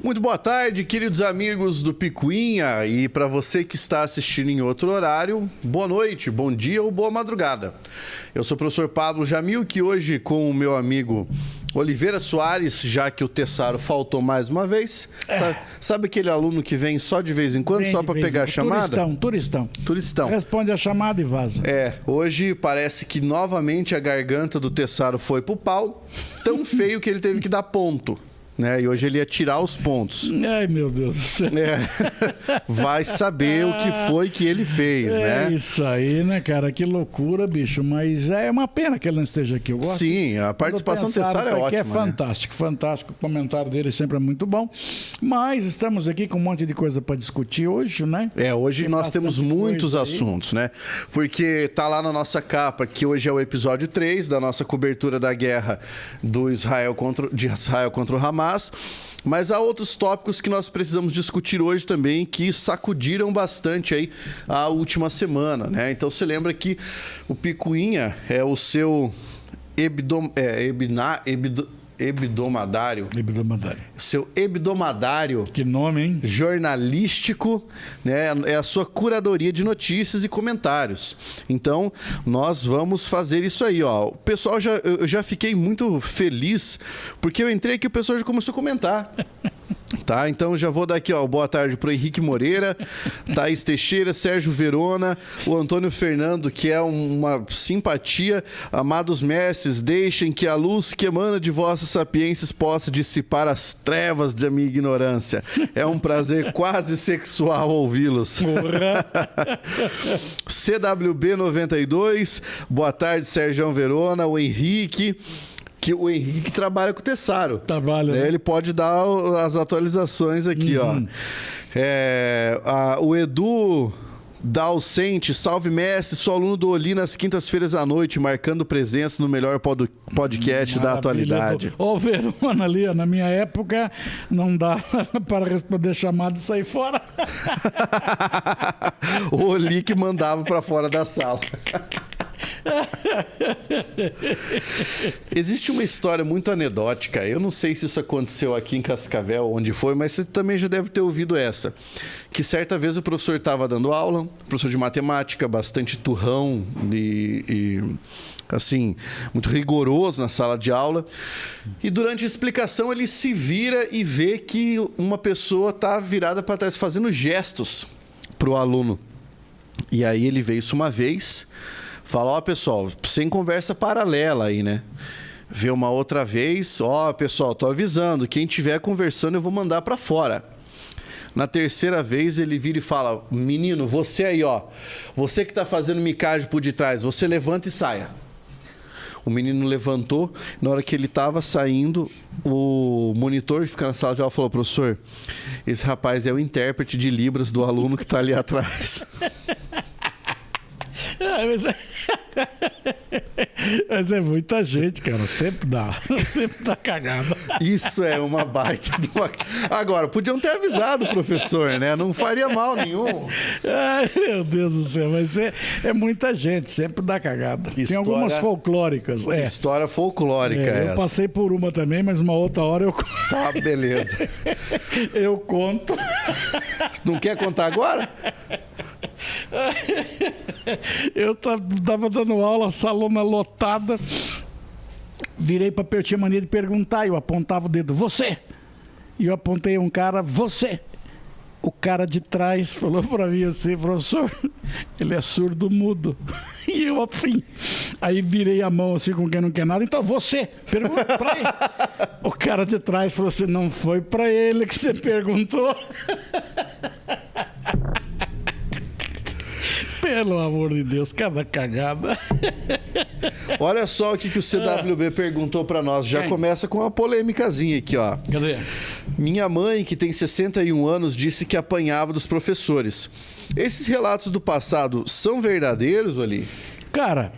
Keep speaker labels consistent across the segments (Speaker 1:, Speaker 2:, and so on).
Speaker 1: Muito boa tarde, queridos amigos do Picuinha, e para você que está assistindo em outro horário, boa noite, bom dia ou boa madrugada. Eu sou o professor Pablo Jamil, que hoje com o meu amigo Oliveira Soares, já que o Tessaro faltou mais uma vez. Sabe aquele aluno que vem só de vez em quando, só para pegar a chamada? Turistão.
Speaker 2: Responde a chamada e vaza.
Speaker 1: Hoje parece que novamente a garganta do Tessaro foi pro pau, tão feio que ele teve que dar ponto. E hoje ele ia tirar os pontos.
Speaker 2: Ai, meu Deus do céu.
Speaker 1: Vai saber o que foi que ele fez, né?
Speaker 2: É isso aí, né, cara? Que loucura, bicho. Mas é uma pena que ele não esteja aqui. Eu gosto.
Speaker 1: Sim, a participação do Tessaro é ótima.
Speaker 2: É fantástico, fantástico. O comentário dele sempre é muito bom. Mas estamos aqui com um monte de coisa para discutir hoje, né?
Speaker 1: Hoje nós temos muitos assuntos, né? Porque tá lá na nossa capa que hoje é o episódio 3 da nossa cobertura da guerra de Israel contra o Hamas. Mas há outros tópicos que nós precisamos discutir hoje também, que sacudiram bastante aí a última semana, né? Então você lembra que o Picuinha é o seu hebdomadário. Seu hebdomadário.
Speaker 2: Que nome, hein?
Speaker 1: Jornalístico, né? É a sua curadoria de notícias e comentários. Então, nós vamos fazer isso aí, ó. O pessoal eu já fiquei muito feliz, porque eu entrei aqui e o pessoal já começou a comentar. Tá, então já vou dar aqui, ó, boa tarde pro Henrique Moreira, Thaís Teixeira, Sérgio Verona, o Antônio Fernando, que é uma simpatia. Amados mestres, deixem que a luz que emana de vossas sapiências possa dissipar as trevas de minha ignorância. É um prazer quase sexual ouvi-los. CWB92, boa tarde, Sérgio Verona, o Henrique. Que o Henrique trabalha com o Tessaro.
Speaker 2: Trabalha.
Speaker 1: Ele pode dar as atualizações aqui, ó. O Edu Dalcente, salve mestre, sou aluno do Oli nas quintas-feiras à noite, marcando presença no melhor podcast da atualidade.
Speaker 2: Ô, Verona ali, ó, na minha época, não dá para responder chamada e sair fora.
Speaker 1: O Oli que mandava para fora da sala. Existe uma história muito anedótica. Eu não sei se isso aconteceu aqui em Cascavel, onde foi, mas você também já deve ter ouvido essa. Que certa vez o professor estava dando aula, professor de matemática, bastante turrão e assim, muito rigoroso na sala de aula. E durante a explicação ele se vira e vê que uma pessoa está virada para trás, fazendo gestos para o aluno. E aí ele vê isso uma vez... Fala, ó, pessoal, sem conversa paralela aí, né? Vê uma outra vez, ó, pessoal, tô avisando, quem tiver conversando eu vou mandar pra fora. Na terceira vez ele vira e fala, menino, você aí, ó, você que tá fazendo micagem por detrás, você levanta e saia. O menino levantou, na hora que ele tava saindo, o monitor que fica na sala de aula falou, professor, esse rapaz é o intérprete de Libras do aluno que tá ali atrás.
Speaker 2: Mas é muita gente, cara. Sempre dá cagada.
Speaker 1: Isso é uma baita de uma... Agora, podiam ter avisado o professor, né? Não faria mal nenhum.
Speaker 2: Ai, meu Deus do céu. Mas é muita gente, sempre dá cagada. Tem algumas folclóricas.
Speaker 1: História folclórica
Speaker 2: eu passei por uma também, mas uma outra hora eu...
Speaker 1: Tá, beleza.
Speaker 2: Eu conto.
Speaker 1: Não quer contar agora?
Speaker 2: Eu tava dando aula, salona lotada, virei pra perto, tinha mania de perguntar, eu apontava o dedo, você! E eu apontei um cara, você! O cara de trás falou pra mim assim, professor, ele é surdo mudo. E eu assim, aí virei a mão assim com quem não quer nada, então você, pergunta pra ele. O cara de trás falou assim, não foi pra ele que você perguntou. Pelo amor de Deus, cada cagada.
Speaker 1: Olha só o que o CWB perguntou pra nós. Já começa com uma polêmicazinha aqui, ó.
Speaker 2: Cadê?
Speaker 1: Minha mãe, que tem 61 anos, disse que apanhava dos professores. Esses relatos do passado são verdadeiros, Oli?
Speaker 2: Cara,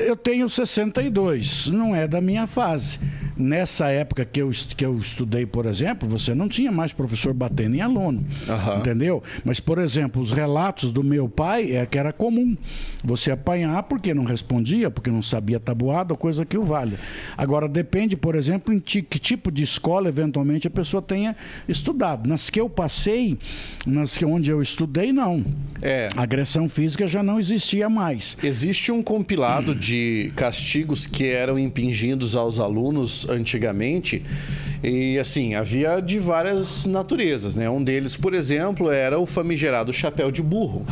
Speaker 2: Eu tenho 62, não é da minha fase. Nessa época que eu estudei, por exemplo, você não tinha mais professor batendo em aluno, entendeu? Mas, por exemplo, os relatos do meu pai é que era comum você apanhar porque não respondia, porque não sabia tabuada, coisa que o vale. Agora, depende, por exemplo, em que tipo de escola, eventualmente, a pessoa tenha estudado. Nas que eu passei, onde eu estudei, não. A agressão física já não existia mais.
Speaker 1: Existe um compilado de castigos que eram impingidos aos alunos antigamente e, assim, havia de várias naturezas, né? Um deles, por exemplo, era o famigerado chapéu de burro.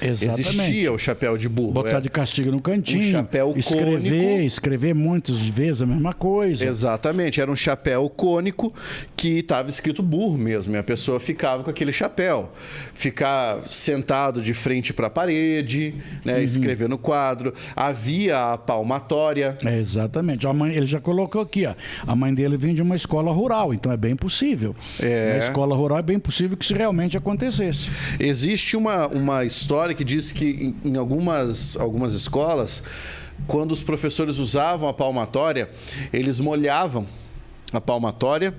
Speaker 2: Exatamente.
Speaker 1: Existia o chapéu de burro.
Speaker 2: Botar de castigo no cantinho.
Speaker 1: Um chapéu cônico.
Speaker 2: Escrever muitas vezes a mesma coisa.
Speaker 1: Exatamente. Era um chapéu cônico que estava escrito burro mesmo. E a pessoa ficava com aquele chapéu. Ficar sentado de frente para a parede, né? Escrever no quadro. Havia a palmatória.
Speaker 2: Exatamente. Ele já colocou aqui, ó. A mãe dele vinha de uma escola rural, então é bem possível. Na escola rural é bem possível que isso realmente acontecesse.
Speaker 1: Existe uma história que diz que em algumas escolas, quando os professores usavam a palmatória, eles molhavam a palmatória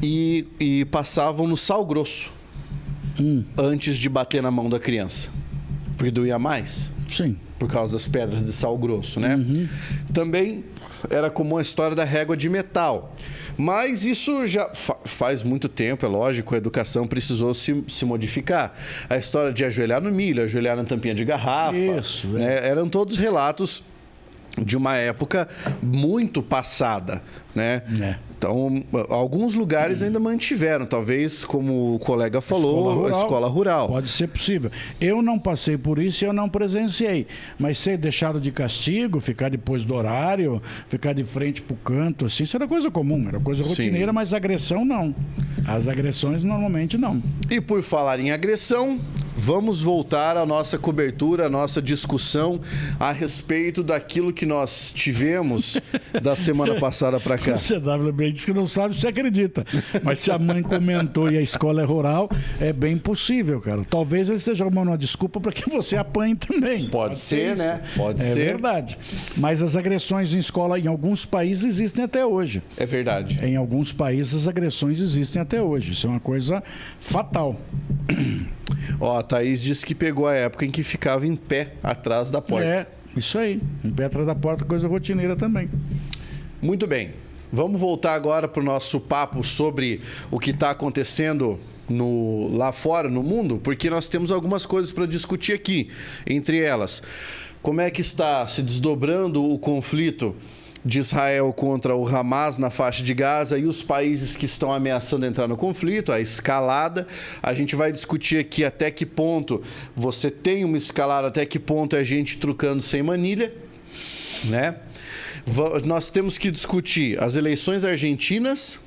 Speaker 1: e passavam no sal grosso antes de bater na mão da criança, porque doía mais.
Speaker 2: Sim.
Speaker 1: Por causa das pedras de sal grosso, né? Também era comum a história da régua de metal. Mas isso já faz muito tempo, é lógico, a educação precisou se modificar. A história de ajoelhar no milho, ajoelhar na tampinha de garrafa.
Speaker 2: Isso,
Speaker 1: né? Eram todos relatos de uma época muito passada, né? Então, alguns lugares ainda mantiveram, talvez, como o colega falou, a escola rural.
Speaker 2: Pode ser possível. Eu não passei por isso e eu não presenciei. Mas ser deixado de castigo, ficar depois do horário, ficar de frente para o canto, assim, isso era coisa comum, era coisa rotineira, sim. Mas agressão não. As agressões normalmente não.
Speaker 1: E por falar em agressão, vamos voltar à nossa cobertura, à nossa discussão a respeito daquilo que nós tivemos da semana passada para cá.
Speaker 2: Você diz que não sabe, você acredita. Mas se a mãe comentou e a escola é rural, é bem possível, cara. Talvez ele esteja arrumando uma desculpa para que você apanhe também.
Speaker 1: Pode ser, né? Pode ser.
Speaker 2: É verdade. Mas as agressões em escola, em alguns países, existem até hoje.
Speaker 1: É verdade.
Speaker 2: Em alguns países, as agressões existem até hoje. Isso é uma coisa fatal.
Speaker 1: Ó, a Thaís disse que pegou a época em que ficava em pé atrás da porta.
Speaker 2: É, isso aí. Em pé atrás da porta, coisa rotineira também.
Speaker 1: Muito bem. Vamos voltar agora para o nosso papo sobre o que está acontecendo lá fora, no mundo, porque nós temos algumas coisas para discutir aqui. Entre elas, como é que está se desdobrando o conflito de Israel contra o Hamas na faixa de Gaza e os países que estão ameaçando entrar no conflito, a escalada. A gente vai discutir aqui até que ponto você tem uma escalada, até que ponto é gente trucando sem manilha, né? Nós temos que discutir as eleições argentinas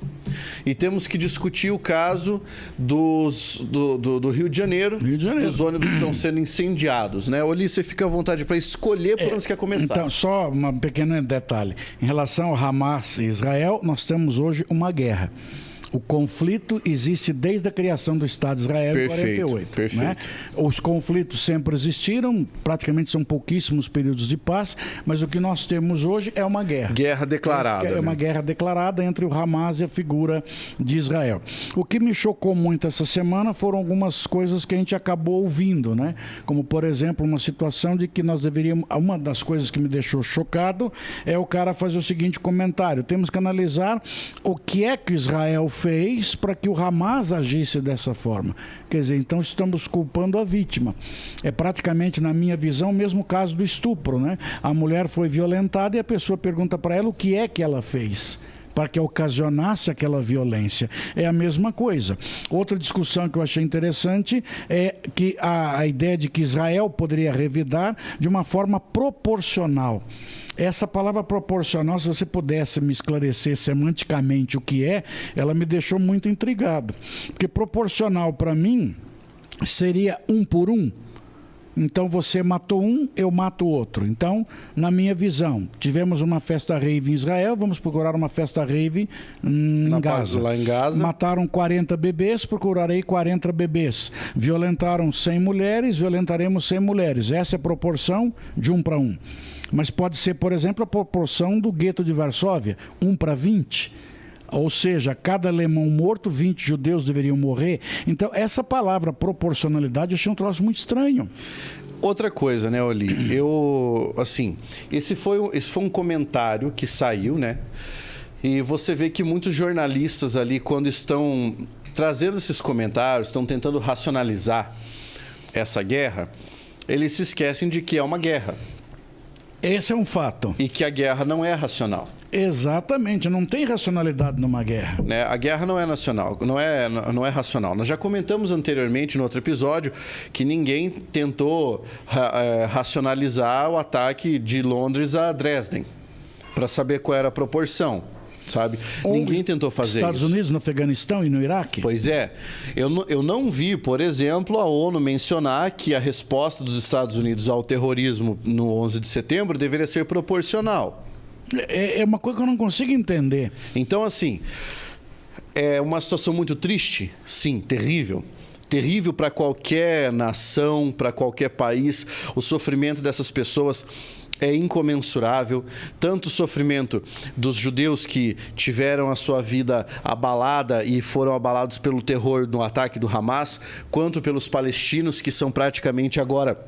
Speaker 1: e temos que discutir o caso do Rio de Janeiro, dos ônibus que estão sendo incendiados, né? Oli, você fica à vontade para escolher por onde você quer começar.
Speaker 2: Então, só um pequeno detalhe. Em relação ao Hamas e Israel, nós temos hoje uma guerra. O conflito existe desde a criação do Estado de Israel em 48.
Speaker 1: Perfeito.
Speaker 2: Né? Os conflitos sempre existiram, praticamente são pouquíssimos períodos de paz, mas o que nós temos hoje é uma guerra.
Speaker 1: Guerra declarada.
Speaker 2: É uma guerra declarada entre o Hamas e a figura de Israel. O que me chocou muito essa semana foram algumas coisas que a gente acabou ouvindo, né? Como, por exemplo, uma situação de que nós deveríamos... Uma das coisas que me deixou chocado é o cara fazer o seguinte comentário: temos que analisar o que é que Israel fez para que o Hamas agisse dessa forma. Quer dizer, então estamos culpando a vítima. É praticamente, na minha visão, o mesmo caso do estupro, né? A mulher foi violentada e a pessoa pergunta para ela o que é que ela fez para que ocasionasse aquela violência. É a mesma coisa. Outra discussão que eu achei interessante é que a ideia de que Israel poderia revidar de uma forma proporcional. Essa palavra proporcional, se você pudesse me esclarecer semanticamente o que é, ela me deixou muito intrigado. Porque proporcional, para mim, seria 1 por 1. Então você matou um, eu mato o outro. Então, na minha visão, tivemos uma festa rave em Israel, vamos procurar uma festa rave em Gaza.
Speaker 1: Lá em Gaza.
Speaker 2: Mataram 40 bebês, procurarei 40 bebês. Violentaram 100 mulheres, violentaremos 100 mulheres. Essa é a proporção de 1 para 1. Mas pode ser, por exemplo, a proporção do gueto de Varsóvia, 1 para 20. Ou seja, cada alemão morto, 20 judeus deveriam morrer. Então, essa palavra proporcionalidade eu achei um troço muito estranho.
Speaker 1: Outra coisa, né, Oli? Esse foi um comentário que saiu, né? E você vê que muitos jornalistas ali, quando estão trazendo esses comentários, estão tentando racionalizar essa guerra, eles se esquecem de que é uma guerra.
Speaker 2: Esse é um fato.
Speaker 1: E que a guerra não é racional.
Speaker 2: Exatamente, não tem racionalidade numa guerra.
Speaker 1: Né? A guerra não é nacional, não é racional. Nós já comentamos anteriormente, no outro episódio, que ninguém tentou racionalizar o ataque de Londres a Dresden, para saber qual era a proporção, sabe?
Speaker 2: Ou
Speaker 1: ninguém tentou fazer
Speaker 2: Estados
Speaker 1: isso.
Speaker 2: Unidos, no Afeganistão e no Iraque?
Speaker 1: Pois é. Eu não vi, por exemplo, a ONU mencionar que a resposta dos Estados Unidos ao terrorismo no 11 de setembro deveria ser proporcional.
Speaker 2: É uma coisa que eu não consigo entender.
Speaker 1: Então, assim, é uma situação muito triste, sim, terrível. Terrível para qualquer nação, para qualquer país. O sofrimento dessas pessoas é incomensurável. Tanto o sofrimento dos judeus que tiveram a sua vida abalada e foram abalados pelo terror no ataque do Hamas, quanto pelos palestinos, que são praticamente agora,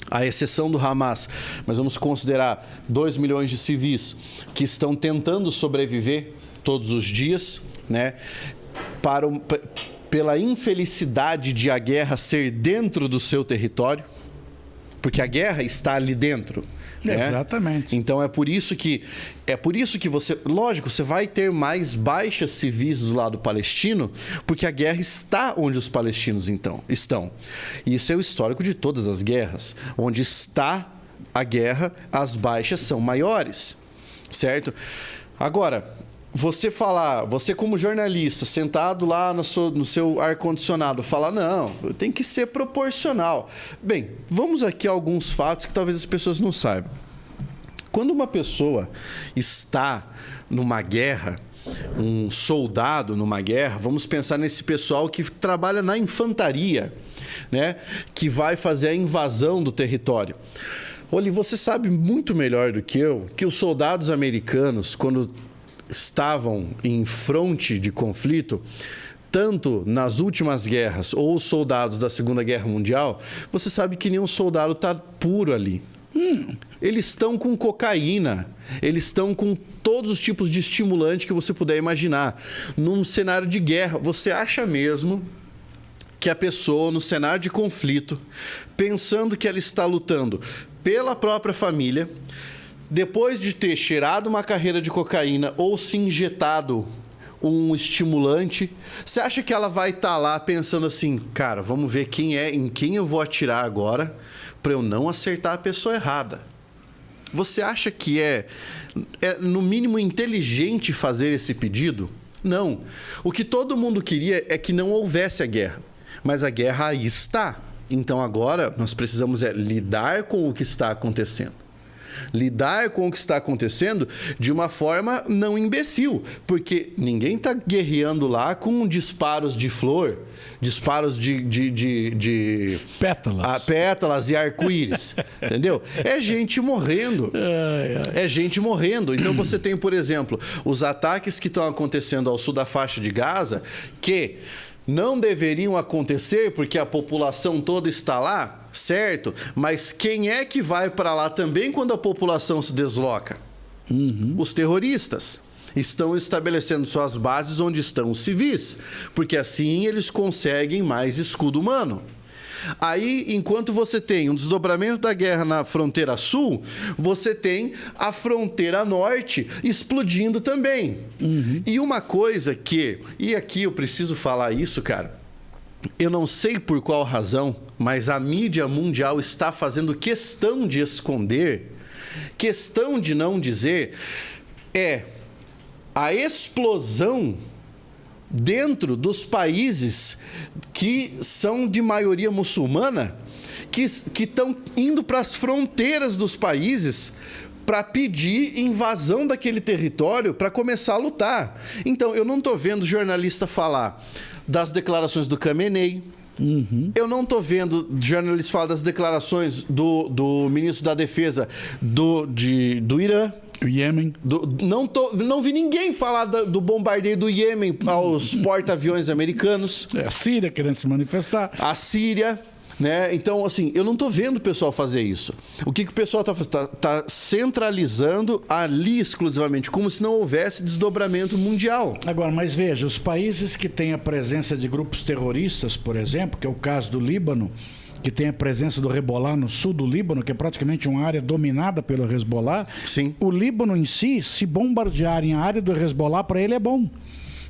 Speaker 1: à exceção do Hamas, mas vamos considerar 2 milhões de civis que estão tentando sobreviver todos os dias, né? Pela infelicidade de a guerra ser dentro do seu território, porque a guerra está ali dentro. Né?
Speaker 2: Exatamente.
Speaker 1: Então é por isso que você, lógico, você vai ter mais baixas civis do lado palestino, porque a guerra está onde os palestinos estão. E isso é o histórico de todas as guerras. Onde está a guerra, as baixas são maiores, certo? Agora, você como jornalista, sentado lá no seu ar-condicionado, falar, não, tem que ser proporcional. Bem, vamos aqui a alguns fatos que talvez as pessoas não saibam. Quando uma pessoa está numa guerra, um soldado numa guerra, vamos pensar nesse pessoal que trabalha na infantaria, né? Que vai fazer a invasão do território. Olha, você sabe muito melhor do que eu que os soldados americanos, quando estavam em fronte de conflito, tanto nas últimas guerras ou os soldados da Segunda Guerra Mundial, você sabe que nenhum soldado está puro ali. Eles estão com cocaína, eles estão com todos os tipos de estimulante que você puder imaginar. Num cenário de guerra, você acha mesmo que a pessoa, no cenário de conflito, pensando que ela está lutando pela própria família, depois de ter cheirado uma carreira de cocaína ou se injetado um estimulante, você acha que ela vai estar lá pensando assim, cara, vamos ver em quem eu vou atirar agora para eu não acertar a pessoa errada? Você acha que é no mínimo inteligente fazer esse pedido? Não. O que todo mundo queria é que não houvesse a guerra, mas a guerra aí está. Então agora nós precisamos lidar com o que está acontecendo. Lidar com o que está acontecendo de uma forma não imbecil, porque ninguém está guerreando lá com disparos de flor, disparos de pétalas e arco-íris, entendeu? É gente morrendo. É gente morrendo. Então você tem, por exemplo, os ataques que estão acontecendo ao sul da faixa de Gaza, que não deveriam acontecer porque a população toda está lá, certo? Mas quem é que vai para lá também quando a população se desloca? Os terroristas estão estabelecendo suas bases onde estão os civis, porque assim eles conseguem mais escudo humano. Aí, enquanto você tem um desdobramento da guerra na fronteira sul, você tem a fronteira norte explodindo também. E uma coisa e aqui eu preciso falar isso, cara, eu não sei por qual razão, mas a mídia mundial está fazendo questão de esconder, questão de não dizer, a explosão dentro dos países que são de maioria muçulmana que estão indo para as fronteiras dos países para pedir invasão daquele território para começar a lutar. Então, eu não estou vendo jornalista falar das declarações do Khamenei. Eu não estou vendo jornalistas falar das declarações do ministro da Defesa do Irã.
Speaker 2: O Iêmen.
Speaker 1: Não vi ninguém falar do bombardeio do Iêmen aos porta-aviões americanos.
Speaker 2: A Síria querendo se manifestar.
Speaker 1: A Síria, né? Então, assim, eu não estou vendo o pessoal fazer isso. O que o pessoal está fazendo? Está centralizando ali exclusivamente, como se não houvesse desdobramento mundial.
Speaker 2: Agora, mas veja, os países que têm a presença de grupos terroristas, por exemplo, que é o caso do Líbano, que tem a presença do Hezbollah no sul do Líbano, que é praticamente uma área dominada pelo Hezbollah.
Speaker 1: Sim.
Speaker 2: O Líbano em si, se bombardearem a área do Hezbollah, para ele é bom.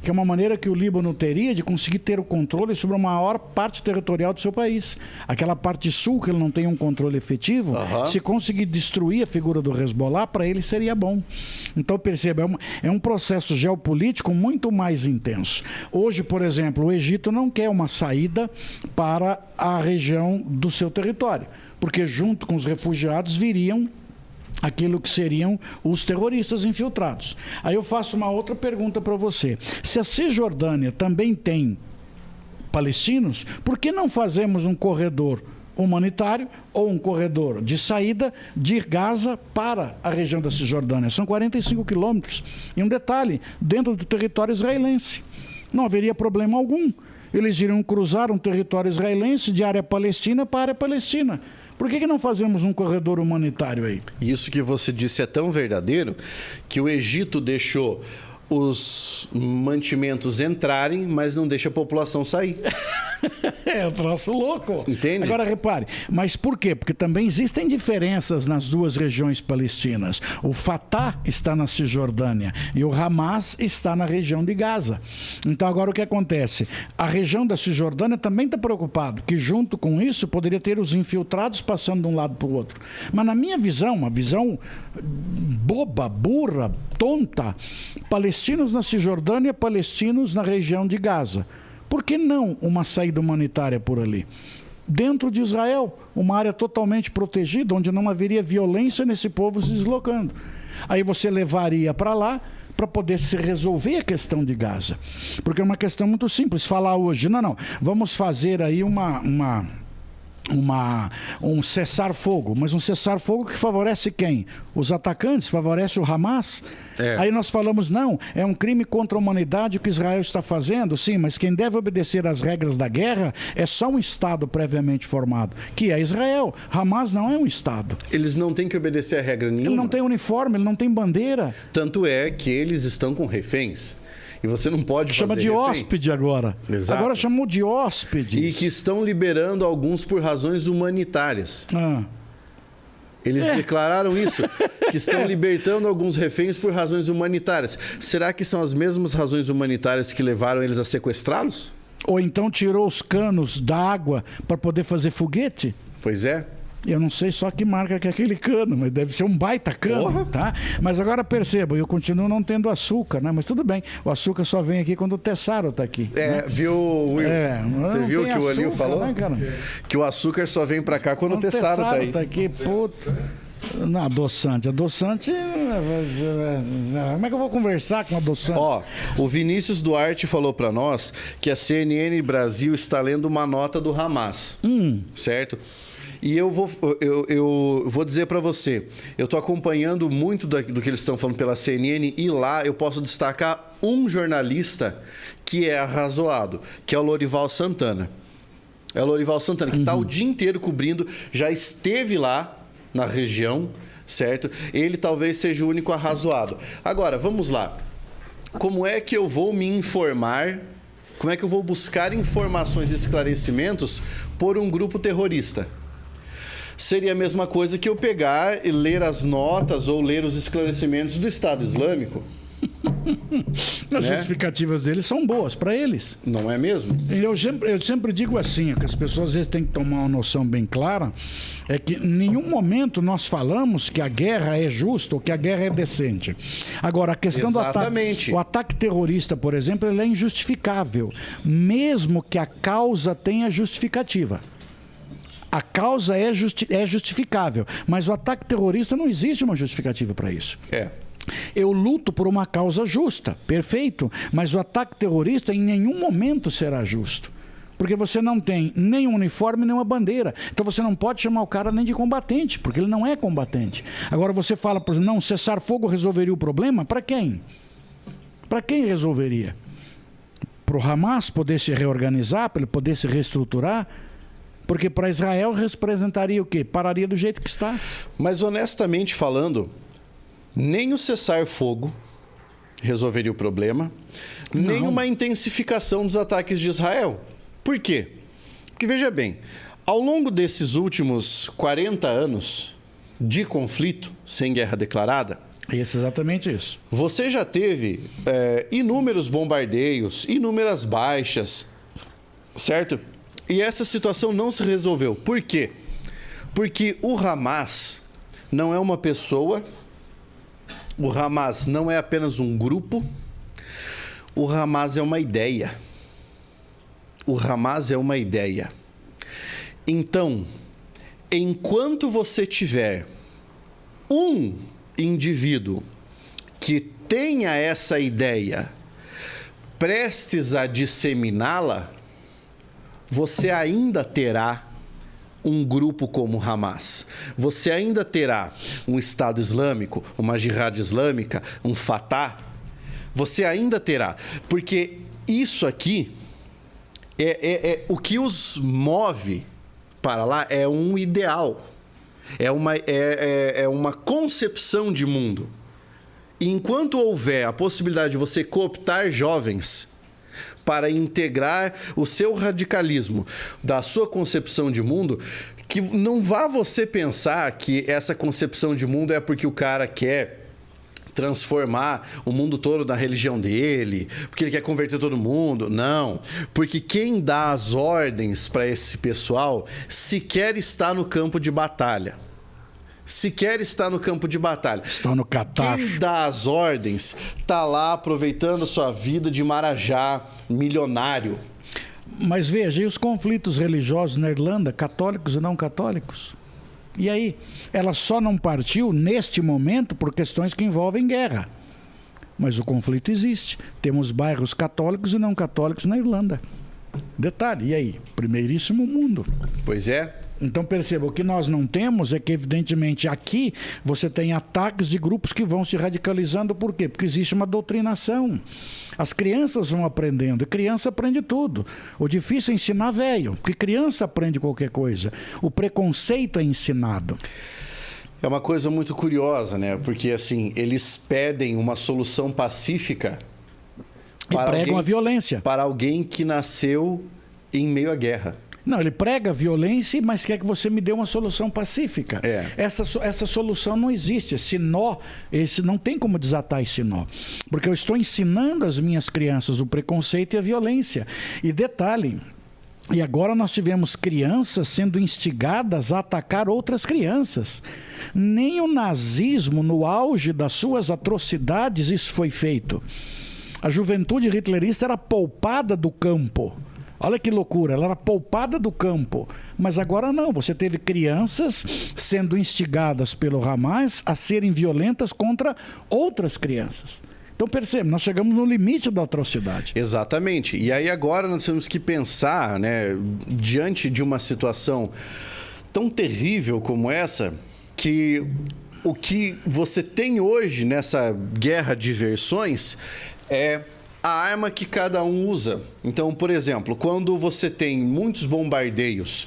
Speaker 2: Que é uma maneira que o Líbano teria de conseguir ter o controle sobre a maior parte territorial do seu país. Aquela parte sul que ele não tem um controle efetivo, se conseguir destruir a figura do Hezbollah, para ele seria bom. Então, perceba, é um processo geopolítico muito mais intenso. Hoje, por exemplo, o Egito não quer uma saída para a região do seu território, porque junto com os refugiados viriam aquilo que seriam os terroristas infiltrados. Aí eu faço uma outra pergunta para você. Se a Cisjordânia também tem palestinos, por que não fazemos um corredor humanitário ou um corredor de saída de Gaza para a região da Cisjordânia? São 45 quilômetros. E um detalhe, dentro do território israelense. Não haveria problema algum. Eles iriam cruzar um território israelense de área palestina para área palestina. Por que não fazemos um corredor humanitário aí?
Speaker 1: Isso que você disse é tão verdadeiro que o Egito deixou os mantimentos entrarem, mas não deixa a população sair.
Speaker 2: É um troço louco.
Speaker 1: Entende?
Speaker 2: Agora repare, mas por quê? Porque também existem diferenças nas duas regiões palestinas. O Fatah está na Cisjordânia e o Hamas está na região de Gaza. Então agora o que acontece? A região da Cisjordânia também está preocupado, que junto com isso poderia ter os infiltrados passando de um lado para o outro. Mas na minha visão, uma visão boba, burra, tonta, palestinos na Cisjordânia, palestinos na região de Gaza. Por que não uma saída humanitária por ali? Dentro de Israel, uma área totalmente protegida, onde não haveria violência nesse povo se deslocando. Aí você levaria para lá para poder se resolver a questão de Gaza. Porque é uma questão muito simples. Falar hoje, não, vamos fazer aí um cessar-fogo, mas um cessar-fogo que favorece quem? Os atacantes, favorece o Hamas? Aí nós falamos, não, é um crime contra a humanidade o que Israel está fazendo, sim, mas quem deve obedecer às regras da guerra é só um Estado previamente formado, que é Israel. Hamas não é um Estado.
Speaker 1: Eles não têm que obedecer a regra nenhuma.
Speaker 2: Ele não tem uniforme, ele não tem bandeira.
Speaker 1: Tanto é que eles estão com reféns. E você não pode
Speaker 2: Chama
Speaker 1: fazer
Speaker 2: de
Speaker 1: refém.
Speaker 2: hóspede agora.
Speaker 1: Exato.
Speaker 2: Agora chamou de hóspedes.
Speaker 1: E que estão liberando alguns por razões humanitárias. Eles declararam isso, que estão libertando alguns reféns por razões humanitárias. Será que são as mesmas razões humanitárias que levaram eles a sequestrá-los?
Speaker 2: Ou então tirou os canos da água para poder fazer foguete?
Speaker 1: Pois é.
Speaker 2: Eu não sei só que marca que é aquele cano, mas deve ser um baita cano, tá? Mas agora perceba, eu continuo não tendo açúcar, né? Mas tudo bem, o açúcar só vem aqui quando o Tessaro tá aqui.
Speaker 1: Viu, Will? Você viu que o Alil falou?
Speaker 2: Né,
Speaker 1: que o açúcar só vem pra cá quando o Tessaro tá aí.
Speaker 2: Tá aqui, puta. Não, adoçante. Adoçante. Como é que eu vou conversar com adoçante?
Speaker 1: O Vinícius Duarte falou pra nós que a CNN Brasil está lendo uma nota do Hamas. Certo? E eu vou dizer para você, eu estou acompanhando muito do que eles estão falando pela CNN e lá eu posso destacar um jornalista que é arrazoado, que é o Lorival Santana. É o Lorival Santana, que está o dia inteiro cobrindo, já esteve lá na região, certo? Ele talvez seja o único arrazoado. Agora, vamos lá. Como é que eu vou me informar? Como é que eu vou buscar informações e esclarecimentos por um grupo terrorista? Seria a mesma coisa que eu pegar e ler as notas ou ler os esclarecimentos do Estado Islâmico.
Speaker 2: As justificativas deles são boas para eles.
Speaker 1: Não é mesmo?
Speaker 2: Eu sempre digo assim, que as pessoas às vezes têm que tomar uma noção bem clara, é que em nenhum momento nós falamos que a guerra é justa ou que a guerra é decente. Agora, a questão do ataque, o ataque terrorista, por exemplo, ele é injustificável, mesmo que a causa tenha justificativa. A causa é justificável, mas o ataque terrorista não existe uma justificativa para isso. Eu luto por uma causa justa, perfeito, mas o ataque terrorista em nenhum momento será justo. Porque você não tem nem um uniforme, nem uma bandeira. Então você não pode chamar o cara nem de combatente, porque ele não é combatente. Agora você fala, por exemplo, não, cessar fogo resolveria o problema? Para quem? Para quem resolveria? Para o Hamas poder se reorganizar, para ele poder se reestruturar? Porque para Israel representaria o quê? Pararia do jeito que está.
Speaker 1: Mas honestamente falando, nem o cessar-fogo resolveria o problema, nem uma intensificação dos ataques de Israel. Por quê? Porque, veja bem, ao longo desses últimos 40 anos de conflito, sem guerra declarada...
Speaker 2: Isso, exatamente isso.
Speaker 1: Você já teve inúmeros bombardeios, inúmeras baixas, certo? E essa situação não se resolveu. Por quê? Porque o Hamas não é uma pessoa... O Hamas não é apenas um grupo, o Hamas é uma ideia. O Hamas é uma ideia. Então, enquanto você tiver um indivíduo que tenha essa ideia prestes a disseminá-la, você ainda terá um grupo como o Hamas. Você ainda terá um Estado Islâmico, uma Jihad Islâmica, um Fatah. Você ainda terá. Porque isso aqui o que os move para lá é um ideal. É uma concepção de mundo. E enquanto houver a possibilidade de você cooptar jovens para integrar o seu radicalismo da sua concepção de mundo, que não vá você pensar que essa concepção de mundo é porque o cara quer transformar o mundo todo na religião dele, porque ele quer converter todo mundo. Não, porque quem dá as ordens para esse pessoal sequer está no campo de batalha. Sequer está no campo de batalha.
Speaker 2: Está no Catar.
Speaker 1: Quem dá as ordens está lá aproveitando sua vida de marajá milionário.
Speaker 2: Mas veja, e os conflitos religiosos na Irlanda, católicos e não católicos? E aí? Ela só não partiu neste momento por questões que envolvem guerra. Mas o conflito existe. Temos bairros católicos e não católicos na Irlanda. Detalhe, e aí? Primeiríssimo mundo.
Speaker 1: Pois é.
Speaker 2: Então perceba, o que nós não temos é que, evidentemente, aqui você tem ataques de grupos que vão se radicalizando. Por quê? Porque existe uma doutrinação. As crianças vão aprendendo, e criança aprende tudo. O difícil é ensinar velho, porque criança aprende qualquer coisa. O preconceito é ensinado.
Speaker 1: É uma coisa muito curiosa, né? Porque, assim, eles pedem uma solução pacífica
Speaker 2: e pregam a violência.
Speaker 1: Para alguém que nasceu em meio à guerra.
Speaker 2: Não, ele prega a violência, mas quer que você me dê uma solução pacífica. Essa solução não existe. Esse nó, não tem como desatar esse nó. Porque eu estou ensinando às minhas crianças o preconceito e a violência. E detalhe, e agora nós tivemos crianças sendo instigadas a atacar outras crianças. Nem o nazismo, no auge das suas atrocidades, isso foi feito. A juventude hitlerista era poupada do campo. Olha que loucura, ela era poupada do campo. Mas agora não, você teve crianças sendo instigadas pelo Hamas a serem violentas contra outras crianças. Então percebe, nós chegamos no limite da atrocidade.
Speaker 1: Exatamente. E aí agora nós temos que pensar, né, diante de uma situação tão terrível como essa, que o que você tem hoje nessa guerra de versões é a arma que cada um usa. Então, por exemplo, quando você tem muitos bombardeios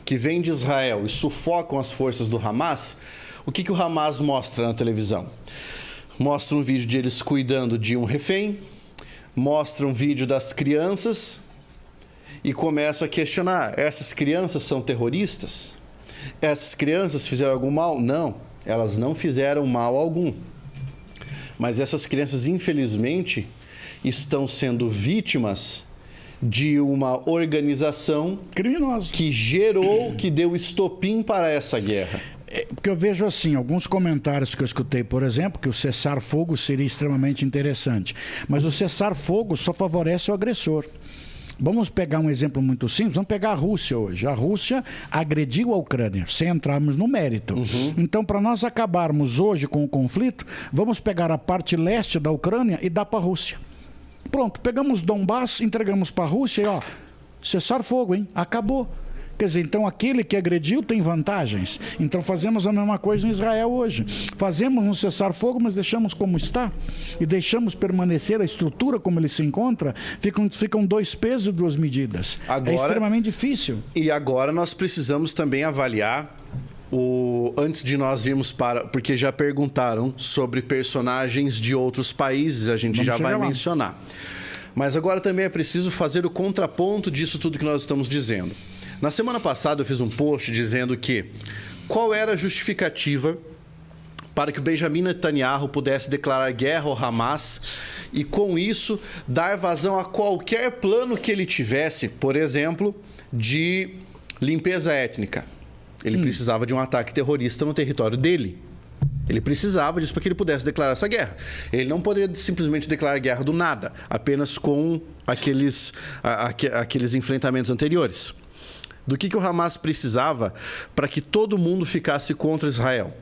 Speaker 1: que vêm de Israel e sufocam as forças do Hamas, o que o Hamas mostra na televisão? Mostra um vídeo de eles cuidando de um refém, mostra um vídeo das crianças e começam a questionar: essas crianças são terroristas? Essas crianças fizeram algum mal? Não, elas não fizeram mal algum. Mas essas crianças, infelizmente, estão sendo vítimas de uma organização
Speaker 2: criminosa
Speaker 1: que deu estopim para essa guerra.
Speaker 2: Porque eu vejo assim, alguns comentários que eu escutei, por exemplo, que o cessar-fogo seria extremamente interessante. Mas o cessar-fogo só favorece o agressor. Vamos pegar um exemplo muito simples, vamos pegar a Rússia hoje. A Rússia agrediu a Ucrânia, sem entrarmos no mérito. Então, para nós acabarmos hoje com o conflito, vamos pegar a parte leste da Ucrânia e dar para a Rússia. Pronto, pegamos Donbass, entregamos para a Rússia e cessar fogo, hein? Acabou. Quer dizer, então aquele que agrediu tem vantagens. Então fazemos a mesma coisa em Israel hoje. Fazemos um cessar-fogo, mas deixamos como está. E deixamos permanecer a estrutura como ele se encontra. Ficam 2 pesos e 2 medidas.
Speaker 1: Agora,
Speaker 2: é extremamente difícil.
Speaker 1: E agora nós precisamos também avaliar antes de nós irmos para... Porque já perguntaram sobre personagens de outros países, a gente já vai mencionar. Mas agora também é preciso fazer o contraponto disso tudo que nós estamos dizendo. Na semana passada eu fiz um post dizendo que qual era a justificativa para que o Benjamin Netanyahu pudesse declarar guerra ao Hamas e, com isso, dar vazão a qualquer plano que ele tivesse, por exemplo, de limpeza étnica. Ele precisava de um ataque terrorista no território dele. Ele precisava disso para que ele pudesse declarar essa guerra. Ele não poderia simplesmente declarar guerra do nada, apenas com aqueles enfrentamentos anteriores. Do que o Hamas precisava para que todo mundo ficasse contra Israel?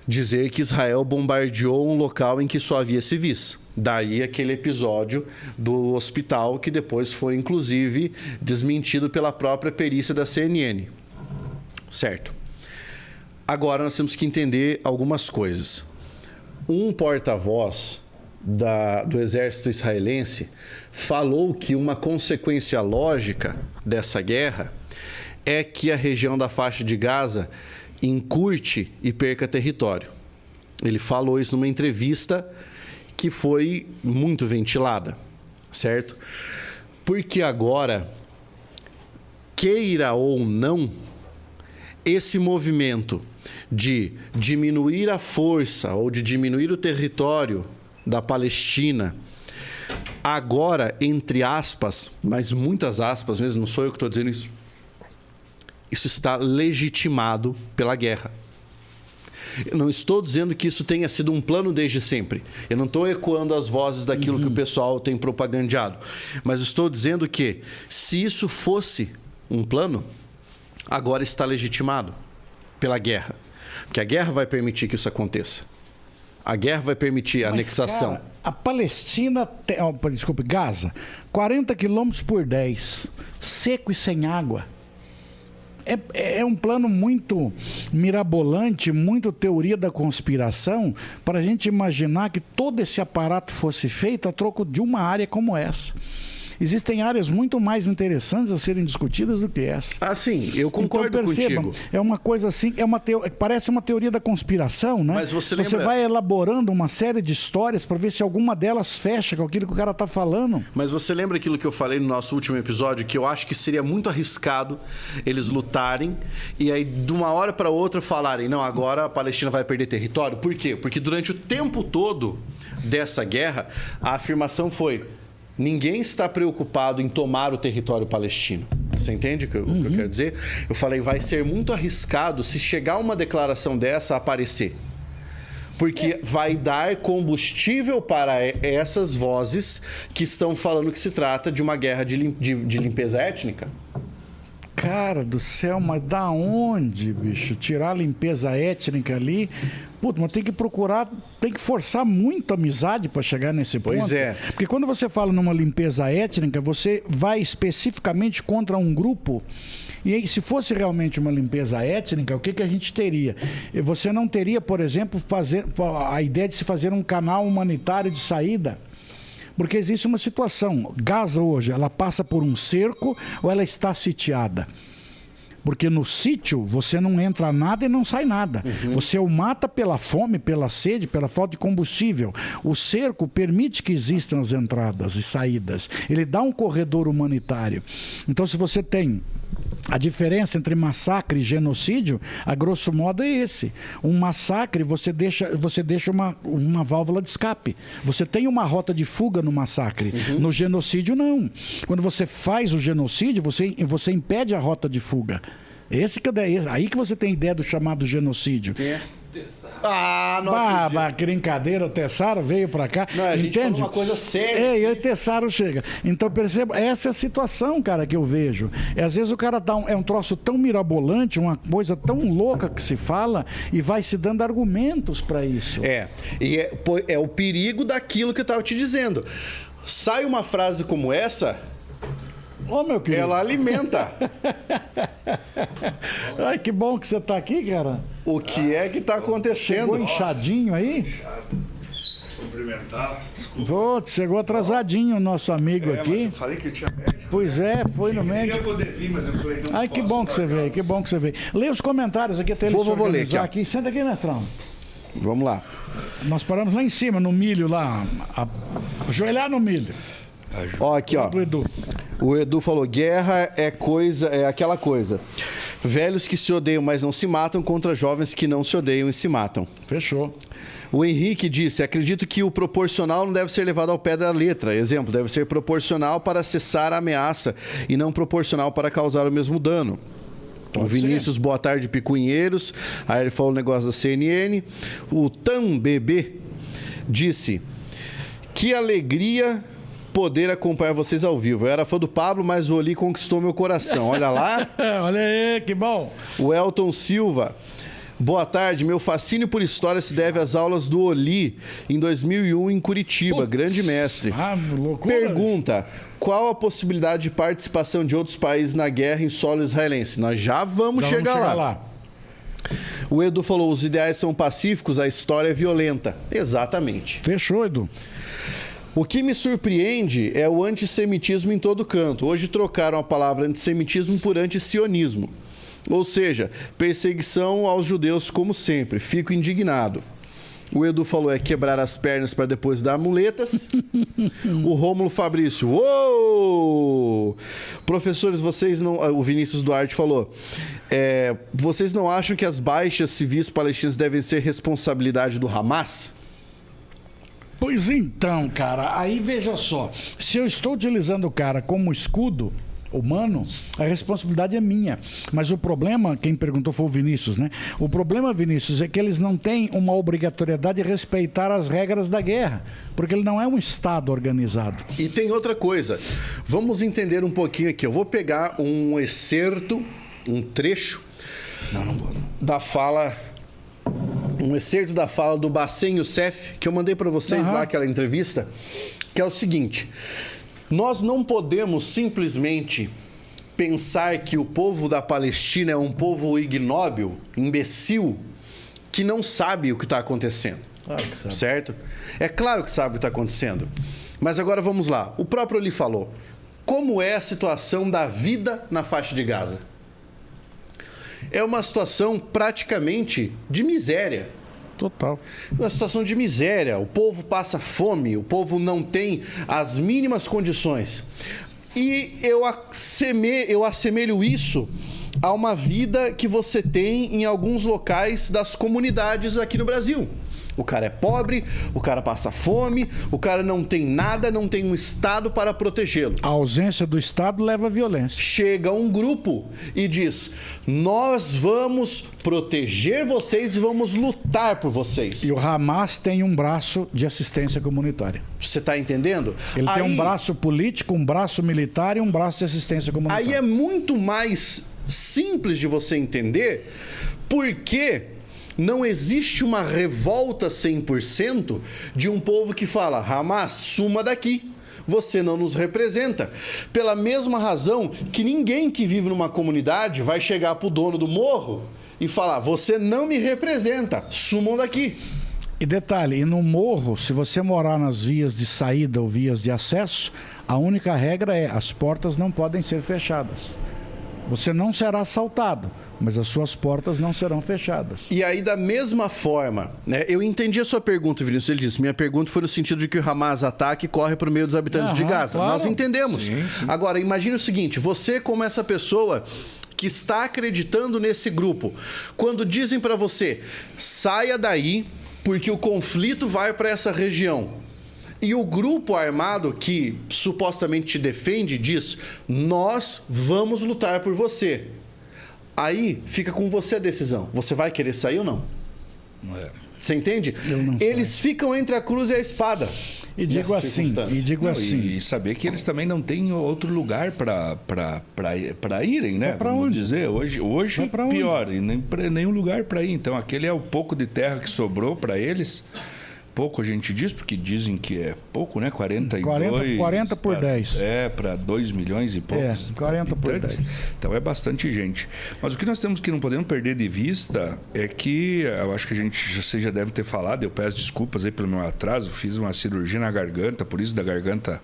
Speaker 1: Dizer que Israel bombardeou um local em que só havia civis. Daí aquele episódio do hospital que depois foi, inclusive, desmentido pela própria perícia da CNN. Certo. Agora nós temos que entender algumas coisas. Um porta-voz do exército israelense falou que uma consequência lógica dessa guerra é que a região da faixa de Gaza encurte e perca território. Ele falou isso numa entrevista que foi muito ventilada, certo? Porque agora, queira ou não, esse movimento de diminuir a força ou de diminuir o território da Palestina, agora, entre aspas, mas muitas aspas mesmo, não sou eu que estou dizendo isso, isso está legitimado pela guerra. Eu não estou dizendo que isso tenha sido um plano desde sempre. Eu não estou ecoando as vozes daquilo que o pessoal tem propagandeado. Mas estou dizendo que, se isso fosse um plano, agora está legitimado pela guerra. Porque a guerra vai permitir que isso aconteça. A guerra vai permitir a anexação.
Speaker 2: Cara, a Palestina, Gaza, 40 quilômetros por 10, seco e sem água. É um plano muito mirabolante, muito teoria da conspiração, para a gente imaginar que todo esse aparato fosse feito a troco de uma área como essa. Existem áreas muito mais interessantes a serem discutidas do que essa.
Speaker 1: Ah, sim, eu concordo
Speaker 2: então, percebam,
Speaker 1: contigo.
Speaker 2: É uma coisa assim, parece uma teoria da conspiração, né?
Speaker 1: Mas você lembra...
Speaker 2: vai elaborando uma série de histórias para ver se alguma delas fecha com aquilo que o cara está falando.
Speaker 1: Mas você lembra aquilo que eu falei no nosso último episódio, que eu acho que seria muito arriscado eles lutarem e aí de uma hora para outra falarem, não, agora a Palestina vai perder território? Por quê? Porque durante o tempo todo dessa guerra, a afirmação foi: ninguém está preocupado em tomar o território palestino. Você entende o que eu quero dizer? Eu falei, vai ser muito arriscado se chegar uma declaração dessa a aparecer. Porque vai dar combustível para essas vozes que estão falando que se trata de uma guerra de limpeza étnica.
Speaker 2: Cara do céu, mas da onde, bicho? Tirar a limpeza étnica ali... Puta, mas tem que procurar, tem que forçar muito a amizade para chegar nesse ponto.
Speaker 1: Pois é.
Speaker 2: Porque quando você fala numa limpeza étnica, você vai especificamente contra um grupo. E aí, se fosse realmente uma limpeza étnica, o que a gente teria? Você não teria, por exemplo, a ideia de se fazer um canal humanitário de saída. Porque existe uma situação. Gaza hoje, ela passa por um cerco ou ela está sitiada? Porque no sítio você não entra nada e não sai nada. Você o mata pela fome, pela sede, pela falta de combustível. O cerco permite que existam as entradas e saídas. Ele dá um corredor humanitário. Então, se você tem a diferença entre massacre e genocídio, a grosso modo é esse. Um massacre, você deixa uma válvula de escape. Você tem uma rota de fuga no massacre. No genocídio, não. Quando você faz o genocídio, você impede a rota de fuga. Aí que você tem ideia do chamado genocídio.
Speaker 1: Ah, não acredito.
Speaker 2: Brincadeira, o Tessaro veio pra cá.
Speaker 1: Não, a gente
Speaker 2: entende?
Speaker 1: falou uma coisa séria.
Speaker 2: É, e o Tessaro chega. Então, perceba, essa é a situação, cara, que eu vejo. Às vezes o cara é um troço tão mirabolante, uma coisa tão louca que se fala, e vai se dando argumentos pra isso.
Speaker 1: E é o perigo daquilo que eu tava te dizendo. Sai uma frase como essa,
Speaker 2: Ô, meu querido.
Speaker 1: ela alimenta.
Speaker 2: Ai, que bom que você tá aqui, cara.
Speaker 1: O que é que tá acontecendo?
Speaker 2: Chegou inchadinho aí?
Speaker 3: Cumprimentar.
Speaker 2: Chegou atrasadinho o nosso amigo
Speaker 3: Mas
Speaker 2: aqui.
Speaker 3: eu falei que eu tinha médico.
Speaker 2: Pois é, foi no
Speaker 3: Eu
Speaker 2: médico.
Speaker 3: ia poder vir, mas eu falei, não
Speaker 2: Ai, que
Speaker 3: posso
Speaker 2: bom que você
Speaker 3: largar.
Speaker 2: veio, que bom que você veio. Lê os comentários aqui até ele se
Speaker 1: Vou ler
Speaker 2: organizar
Speaker 1: aqui, ó.
Speaker 2: aqui. Senta aqui, mestrão.
Speaker 1: Vamos lá.
Speaker 2: Nós paramos lá em cima, no milho lá. Ajoelhar no milho.
Speaker 1: Ó, aqui, ó.
Speaker 2: Do Edu.
Speaker 1: O Edu falou: guerra é aquela coisa. Velhos que se odeiam, mas não se matam, contra jovens que não se odeiam e se matam.
Speaker 2: Fechou.
Speaker 1: O Henrique disse: acredito que o proporcional não deve ser levado ao pé da letra. Exemplo, deve ser proporcional para cessar a ameaça e não proporcional para causar o mesmo dano. O Vinícius, boa tarde, Picunheiros. Aí ele falou o negócio da CNN. O Tam Bebê disse: que alegria poder acompanhar vocês ao vivo. Eu era fã do Pablo, mas o Oli conquistou meu coração. Olha lá.
Speaker 2: Olha aí, que bom.
Speaker 1: O Elton Silva: boa tarde, meu fascínio por história se deve às aulas do Oli em 2001 em Curitiba, grande mestre.
Speaker 2: Loucura.
Speaker 1: Pergunta: qual a possibilidade de participação de outros países na guerra em solo israelense? Nós já vamos chegar lá. O Edu falou: os ideais são pacíficos, a história é violenta. Exatamente.
Speaker 2: Fechou, Edu.
Speaker 1: O que me surpreende é o antissemitismo em todo canto. Hoje trocaram a palavra antissemitismo por antisionismo. Ou seja, perseguição aos judeus como sempre. Fico indignado. O Edu falou: é quebrar as pernas para depois dar muletas. O Rômulo Fabrício: uou! Professores, vocês não... O Vinícius Duarte falou: vocês não acham que as baixas civis palestinas devem ser responsabilidade do Hamas?
Speaker 2: Pois então, cara, aí veja só. Se eu estou utilizando o cara como escudo humano, a responsabilidade é minha. Mas o problema, quem perguntou foi o Vinícius, né? O problema, Vinícius, é que eles não têm uma obrigatoriedade de respeitar as regras da guerra, porque ele não é um Estado organizado.
Speaker 1: E tem outra coisa. Vamos entender um pouquinho aqui. Eu vou pegar um excerto, um trecho da fala... Um excerto da fala do Bassem Youssef, que eu mandei para vocês lá, aquela entrevista, que é o seguinte: nós não podemos simplesmente pensar que o povo da Palestina é um povo ignóbil, imbecil, que não sabe o que está acontecendo.
Speaker 2: Claro que sabe.
Speaker 1: Certo? É claro que sabe o que está acontecendo. Mas agora vamos lá. O próprio Oli falou: como é a situação da vida na faixa de Gaza? É uma situação praticamente de miséria.
Speaker 2: Total.
Speaker 1: Uma situação de miséria. O povo passa fome, o povo não tem as mínimas condições. E eu assemelho isso a uma vida que você tem em alguns locais das comunidades aqui no Brasil. O cara é pobre, o cara passa fome, o cara não tem nada, não tem um Estado para protegê-lo.
Speaker 2: A ausência do Estado leva à violência.
Speaker 1: Chega um grupo e diz: nós vamos proteger vocês e vamos lutar por vocês.
Speaker 2: E o Hamas tem um braço de assistência comunitária.
Speaker 1: Você está entendendo?
Speaker 2: Ele tem um braço político, um braço militar e um braço de assistência comunitária.
Speaker 1: Aí é muito mais simples de você entender, porque não existe uma revolta 100% de um povo que fala: Hamas, suma daqui, você não nos representa. Pela mesma razão que ninguém que vive numa comunidade vai chegar pro dono do morro e falar: você não me representa, sumam daqui.
Speaker 2: E detalhe, e no morro, se você morar nas vias de saída ou vias de acesso, a única regra é: as portas não podem ser fechadas. Você não será assaltado, mas as suas portas não serão fechadas.
Speaker 1: E aí, da mesma forma, né? Eu entendi a sua pergunta, Vinícius. Ele disse: minha pergunta foi no sentido de que o Hamas ataque e corre para o meio dos habitantes de Gaza.
Speaker 2: Claro.
Speaker 1: Nós entendemos.
Speaker 3: Sim.
Speaker 1: Agora, imagine o seguinte: você, como essa pessoa que está acreditando nesse grupo, quando dizem para você: saia daí, porque o conflito vai para essa região. E o grupo armado que supostamente te defende diz: nós vamos lutar por você. Aí fica com você a decisão. Você vai querer sair ou não? Você entende?
Speaker 2: Eu não sei.
Speaker 1: Eles ficam entre a cruz e a espada.
Speaker 2: E digo
Speaker 1: nessa
Speaker 2: assim,
Speaker 1: circunstância.
Speaker 4: E saber que eles também não têm outro lugar para irem, né?
Speaker 2: Pra
Speaker 4: Vamos
Speaker 2: onde?
Speaker 4: dizer, hoje
Speaker 2: Vai pra onde?
Speaker 4: pior, e nem pra nenhum lugar para ir. Então, aquele é o pouco de terra que sobrou para eles. Pouco a gente diz, porque dizem que é pouco, né?
Speaker 2: 40 por 10.
Speaker 4: Para 2 milhões e poucos.
Speaker 2: 40 por
Speaker 4: habitantes.
Speaker 2: 10.
Speaker 4: Então é bastante gente. Mas o que nós temos que não podemos perder de vista é que, eu acho que você já deve ter falado, eu peço desculpas aí pelo meu atraso, fiz uma cirurgia na garganta, por isso da garganta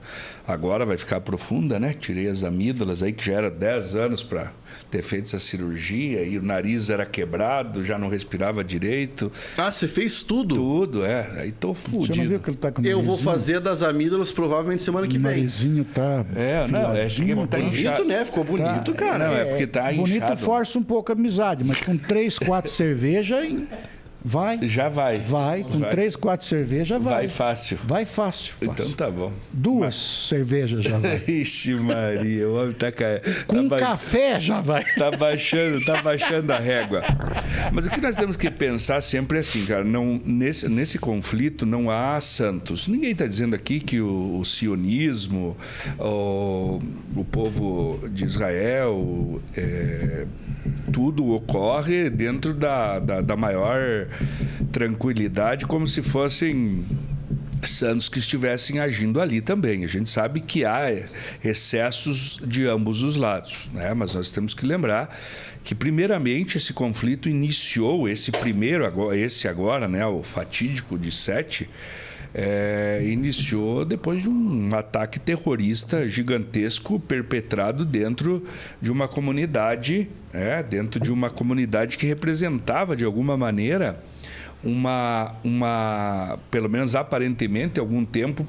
Speaker 4: agora vai ficar profunda, né? Tirei as amígdalas aí, que já era 10 anos para ter feito essa cirurgia, e o nariz era quebrado, já não respirava direito.
Speaker 1: Ah, você fez tudo?
Speaker 4: Tudo, aí tô
Speaker 2: Você não viu
Speaker 4: fudido.
Speaker 2: que ele tá com o
Speaker 1: Eu vou
Speaker 2: narizinho?
Speaker 1: fazer das amígdalas provavelmente semana que
Speaker 2: O
Speaker 1: vem.
Speaker 2: narizinho tá... filadinho,
Speaker 4: tá
Speaker 2: tá?
Speaker 4: inchado.
Speaker 1: Bonito, né? Ficou bonito, cara.
Speaker 4: Não, é porque tá
Speaker 2: Bonito
Speaker 4: inchado.
Speaker 2: força um pouco a amizade, mas com 3, 4 cervejas, vai.
Speaker 4: Já vai.
Speaker 2: Vai. Com
Speaker 4: Vai.
Speaker 2: 3, 4 cervejas, vai.
Speaker 4: Vai fácil.
Speaker 2: Vai fácil.
Speaker 4: Então tá bom.
Speaker 2: 2 cervejas já vai.
Speaker 4: Ixi, Maria, o homem tá caindo.
Speaker 2: Com café já vai.
Speaker 4: Tá baixando a régua. Mas o que nós temos que pensar sempre é assim, cara, nesse conflito não há santos. Ninguém está dizendo aqui que o sionismo, o povo de Israel, tudo ocorre dentro da maior tranquilidade, como se fossem santos que estivessem agindo ali também. A gente sabe que há excessos de ambos os lados, né? Mas nós temos que lembrar que, primeiramente, esse conflito iniciou, esse agora, né, o fatídico de 7, iniciou depois de um ataque terrorista gigantesco perpetrado dentro de uma comunidade, que representava, de alguma maneira, pelo menos aparentemente, algum tempo,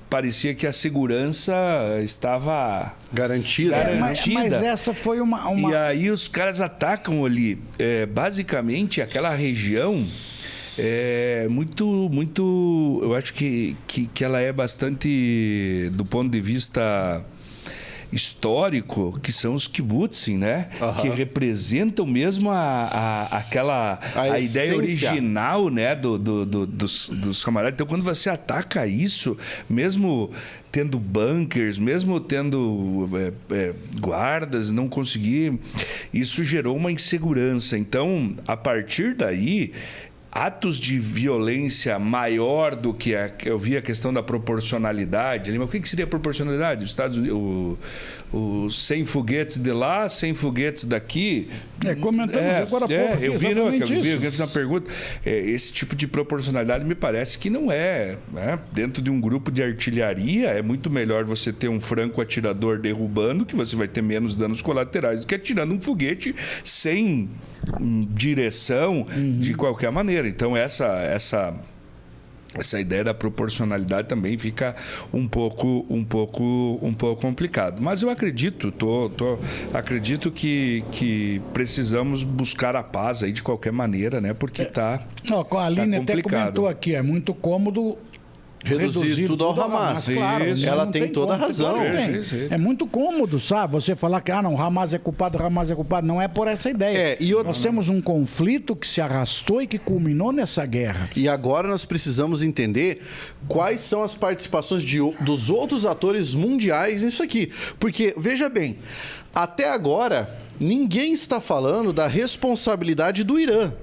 Speaker 4: parecia que a segurança estava
Speaker 1: Garantida.
Speaker 2: Mas essa foi uma...
Speaker 4: E aí os caras atacam ali, basicamente, aquela região muito... Eu acho que ela é bastante, do ponto de vista histórico, que são os kibbutzim, né? Que representam mesmo a ideia original, né? dos camaradas. Então, quando você ataca isso, mesmo tendo bunkers, mesmo tendo guardas, não conseguir, isso gerou uma insegurança. Então, a partir daí, atos de violência maior do que eu vi a questão da proporcionalidade. Mas o que seria proporcionalidade? Os Estados Unidos, os 100 foguetes de lá, 100 foguetes daqui.
Speaker 2: Comentamos agora há pouco.
Speaker 4: Eu fiz uma pergunta. Esse tipo de proporcionalidade me parece que não é, né? Dentro de um grupo de artilharia, é muito melhor você ter um franco atirador derrubando, que você vai ter menos danos colaterais do que atirando um foguete sem direção de qualquer maneira. Então essa ideia da proporcionalidade também fica um pouco complicado. Mas eu acredito, acredito que precisamos buscar a paz aí de qualquer maneira, né? Porque
Speaker 2: a Aline até comentou aqui, é muito cômodo
Speaker 1: reduzir tudo ao Hamas.
Speaker 2: Claro,
Speaker 1: ela tem toda a razão.
Speaker 2: É muito cômodo, sabe? Você falar que o Hamas é culpado, não é por essa ideia. Nós temos um conflito que se arrastou e que culminou nessa guerra.
Speaker 1: E agora nós precisamos entender quais são as participações dos outros atores mundiais nisso aqui. Porque, veja bem, até agora, ninguém está falando da responsabilidade do Irã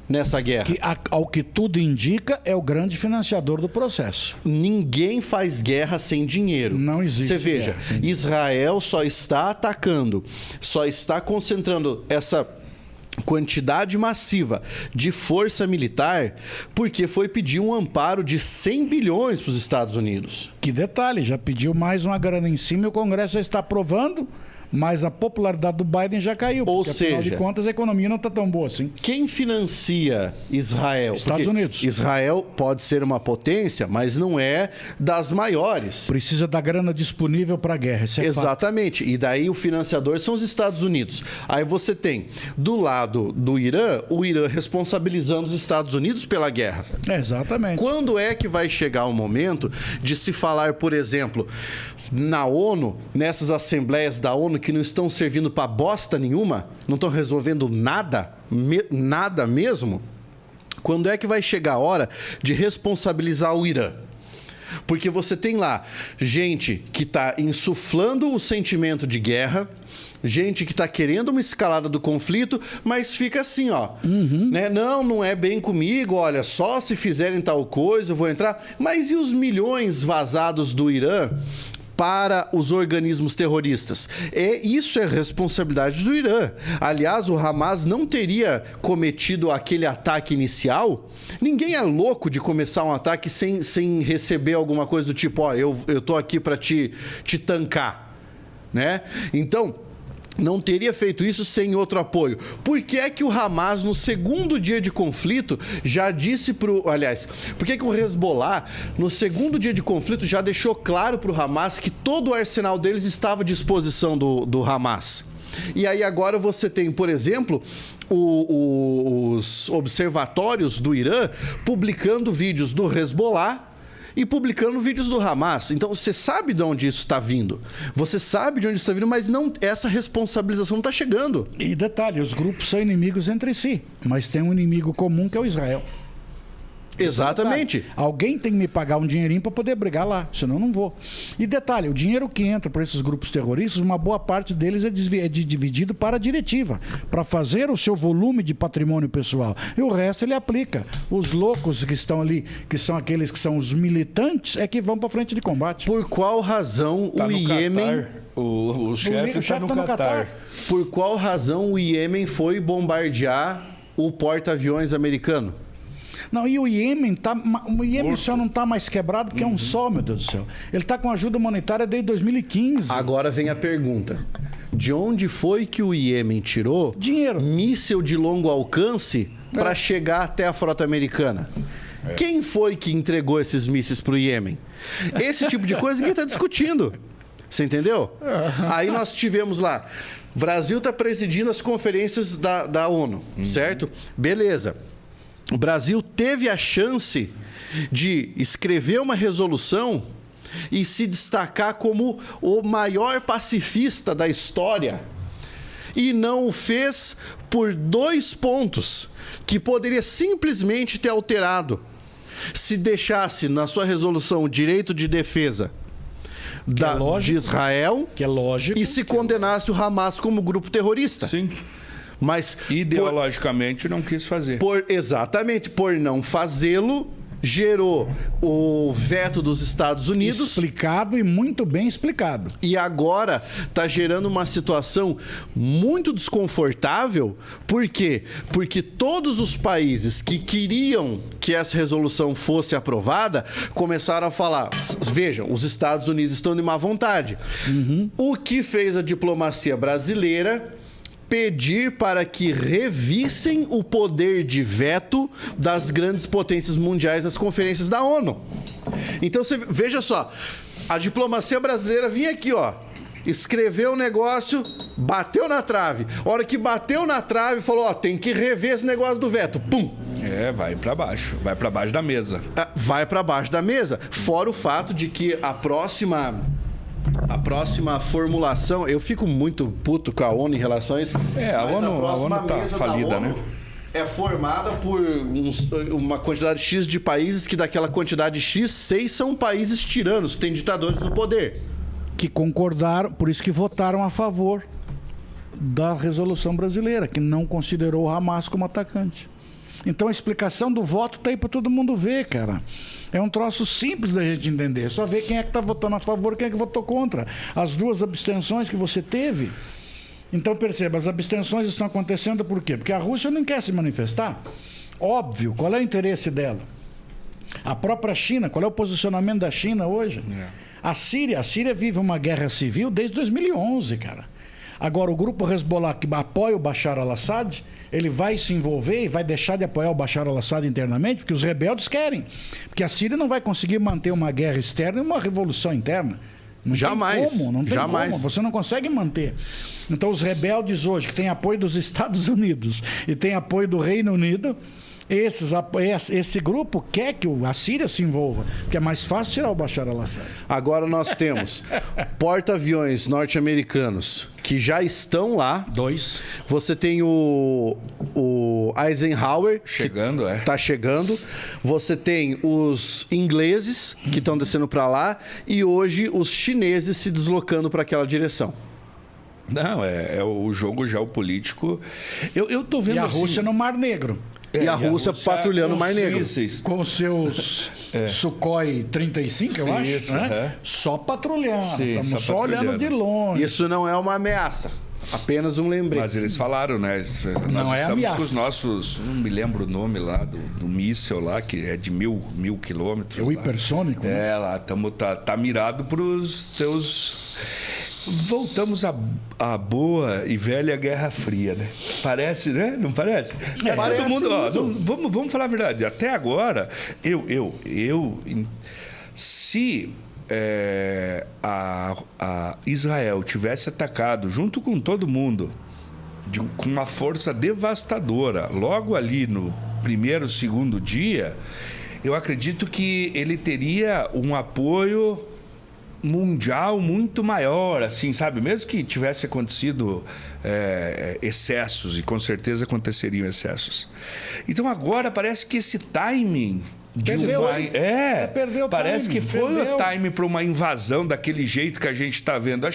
Speaker 1: nessa guerra.
Speaker 2: Que, ao que tudo indica, é o grande financiador do processo.
Speaker 1: Ninguém faz guerra sem dinheiro.
Speaker 2: Não existe.
Speaker 1: Você veja, Israel só está atacando, só está concentrando essa quantidade massiva de força militar porque foi pedir um amparo de 100 bilhões para os Estados Unidos.
Speaker 2: Que detalhe, já pediu mais uma grana em cima e o Congresso já está aprovando. Mas a popularidade do Biden já caiu.
Speaker 1: Ou
Speaker 2: porque, afinal de contas, a economia não está tão boa assim.
Speaker 1: Quem financia Israel?
Speaker 2: Estados Unidos.
Speaker 1: Israel pode ser uma potência, mas não é das maiores.
Speaker 2: Precisa da grana disponível para a guerra. Isso é
Speaker 1: exatamente.
Speaker 2: Fato.
Speaker 1: E daí o financiador são os Estados Unidos. Aí você tem, do lado do Irã, o Irã responsabilizando os Estados Unidos pela guerra.
Speaker 2: Exatamente.
Speaker 1: Quando é que vai chegar o momento de se falar, por exemplo, na ONU, nessas assembleias da ONU que não estão servindo para bosta nenhuma, não estão resolvendo nada, nada mesmo? Quando é que vai chegar a hora de responsabilizar o Irã? Porque você tem lá gente que está insuflando o sentimento de guerra, gente que está querendo uma escalada do conflito, mas fica assim, ó. Né? Não é bem comigo, olha, só se fizerem tal coisa eu vou entrar. Mas e os milhões vazados do Irã para os organismos terroristas? Isso é responsabilidade do Irã. Aliás, o Hamas não teria cometido aquele ataque inicial. Ninguém é louco de começar um ataque sem receber alguma coisa do tipo, ó, eu tô aqui para te tancar, né? Então, não teria feito isso sem outro apoio. Por que é que o Hamas, no segundo dia de conflito, já disse aliás, por que o Hezbollah, no segundo dia de conflito, já deixou claro pro Hamas que todo o arsenal deles estava à disposição do Hamas? E aí agora você tem, por exemplo, os observatórios do Irã publicando vídeos do Hezbollah e publicando vídeos do Hamas. Então, você sabe de onde isso está vindo. Você sabe de onde isso está vindo, mas essa responsabilização não está chegando.
Speaker 2: E detalhe, os grupos são inimigos entre si, mas tem um inimigo comum que é o Israel.
Speaker 1: Exatamente.
Speaker 2: Detalhe, alguém tem que me pagar um dinheirinho para poder brigar lá, senão eu não vou. E detalhe, o dinheiro que entra para esses grupos terroristas, uma boa parte deles é dividido para a diretiva, para fazer o seu volume de patrimônio pessoal. E o resto ele aplica. Os loucos que estão ali, que são aqueles que são os militantes, é que vão para frente de combate.
Speaker 1: Por qual razão
Speaker 4: Tá
Speaker 1: o
Speaker 4: no
Speaker 1: Iêmen...
Speaker 4: Catar. O chefe está no Catar.
Speaker 1: Por qual razão o Iêmen foi bombardear o porta-aviões americano?
Speaker 2: Não, e o Iêmen só não está mais quebrado porque é um só, meu Deus do céu. Ele está com ajuda humanitária desde 2015.
Speaker 1: Agora vem a pergunta. De onde foi que o Iêmen tirou
Speaker 2: dinheiro,
Speaker 1: míssil de longo alcance para chegar até a frota americana? Quem foi que entregou esses mísseis para o Iêmen? Esse tipo de coisa ninguém está discutindo. Você entendeu? Aí nós tivemos lá, o Brasil está presidindo as conferências da ONU, certo? Beleza. O Brasil teve a chance de escrever uma resolução e se destacar como o maior pacifista da história. E não o fez por 2 pontos que poderia simplesmente ter alterado. Se deixasse na sua resolução o direito de defesa de Israel,
Speaker 2: que é lógico,
Speaker 1: e se condenasse o Hamas como grupo terrorista.
Speaker 4: Sim.
Speaker 1: Mas
Speaker 4: ideologicamente não quis fazer.
Speaker 1: Exatamente, por não fazê-lo, gerou o veto dos Estados Unidos.
Speaker 2: Explicado e muito bem explicado.
Speaker 1: E agora está gerando uma situação muito desconfortável. Por quê? Porque todos os países que queriam que essa resolução fosse aprovada começaram a falar, vejam, os Estados Unidos estão de má vontade. O que fez a diplomacia brasileira pedir para que revissem o poder de veto das grandes potências mundiais nas conferências da ONU. Então, você veja só, a diplomacia brasileira vinha aqui, ó, escreveu o negócio, bateu na trave. A hora que bateu na trave, falou, ó, tem que rever esse negócio do veto. Pum!
Speaker 4: Vai para baixo da mesa.
Speaker 1: Vai para baixo da mesa. Fora o fato de que a próxima formulação, eu fico muito puto com a ONU em relação a isso.
Speaker 4: A ONU tá falida, né?
Speaker 1: É formada por uma quantidade X de países que daquela quantidade X, 6 são países tiranos, que têm ditadores no poder.
Speaker 2: Que concordaram, por isso que votaram a favor da resolução brasileira, que não considerou o Hamas como atacante. Então a explicação do voto tá aí para todo mundo ver, cara. É um troço simples da gente entender. Só ver quem é que está votando a favor e quem é que votou contra. As 2 abstenções que você teve. Então perceba, as abstenções estão acontecendo por quê? Porque a Rússia não quer se manifestar. Óbvio, qual é o interesse dela? A própria China, qual é o posicionamento da China hoje? A Síria vive uma guerra civil desde 2011, cara. Agora, o grupo Hezbollah, que apoia o Bashar al-Assad, ele vai se envolver e vai deixar de apoiar o Bashar al-Assad internamente, porque os rebeldes querem. Porque a Síria não vai conseguir manter uma guerra externa e uma revolução interna. Não
Speaker 1: jamais.
Speaker 2: Tem como, não tem
Speaker 1: jamais.
Speaker 2: como. Você não consegue manter. Então, os rebeldes hoje, que têm apoio dos Estados Unidos e têm apoio do Reino Unido, Esse grupo quer que a Síria se envolva, porque é mais fácil tirar o Bashar al-Assad.
Speaker 1: Agora nós temos porta-aviões norte-americanos que já estão lá.
Speaker 2: 2.
Speaker 1: Você tem o Eisenhower.
Speaker 4: Chegando,
Speaker 1: Tá chegando. Você tem os ingleses que estão descendo para lá. E hoje os chineses se deslocando para aquela direção.
Speaker 4: Não, é o jogo geopolítico. Eu tô vendo
Speaker 2: E a
Speaker 4: assim,
Speaker 2: Rússia no Mar Negro.
Speaker 1: E a Rússia patrulhando o Mar Negro.
Speaker 2: Com os seus Sukhoi 35, eu acho.
Speaker 4: Isso,
Speaker 2: né? Só patrulhando.
Speaker 4: Sim,
Speaker 2: Estamos
Speaker 4: só
Speaker 2: só olhando
Speaker 4: patrulhando.
Speaker 2: de longe.
Speaker 1: Isso não é uma ameaça. Apenas um lembrete.
Speaker 4: Mas eles falaram, né? Nós
Speaker 2: Não é
Speaker 4: estamos
Speaker 2: ameaça.
Speaker 4: com os nossos. Não me lembro o nome lá do míssil lá, que é de mil quilômetros.
Speaker 2: É o
Speaker 4: lá.
Speaker 2: hipersônico. né?
Speaker 4: É, lá tá mirado para os teus. Voltamos à boa e velha Guerra Fria, né? Parece, né? Não parece?
Speaker 1: Parece
Speaker 4: Todo mundo, ó,
Speaker 1: muito.
Speaker 4: vamos falar a verdade. Até agora, se a Israel tivesse atacado junto com todo mundo, com uma força devastadora, logo ali no primeiro, segundo dia, eu acredito que ele teria um apoio mundial muito maior, assim, sabe? Mesmo que tivesse acontecido excessos, e com certeza aconteceriam excessos. Então agora parece que esse timing
Speaker 2: Perdeu, perdeu o
Speaker 4: parece
Speaker 2: timing,
Speaker 4: que foi
Speaker 2: perdeu.
Speaker 4: o time para uma invasão daquele jeito que a gente está vendo.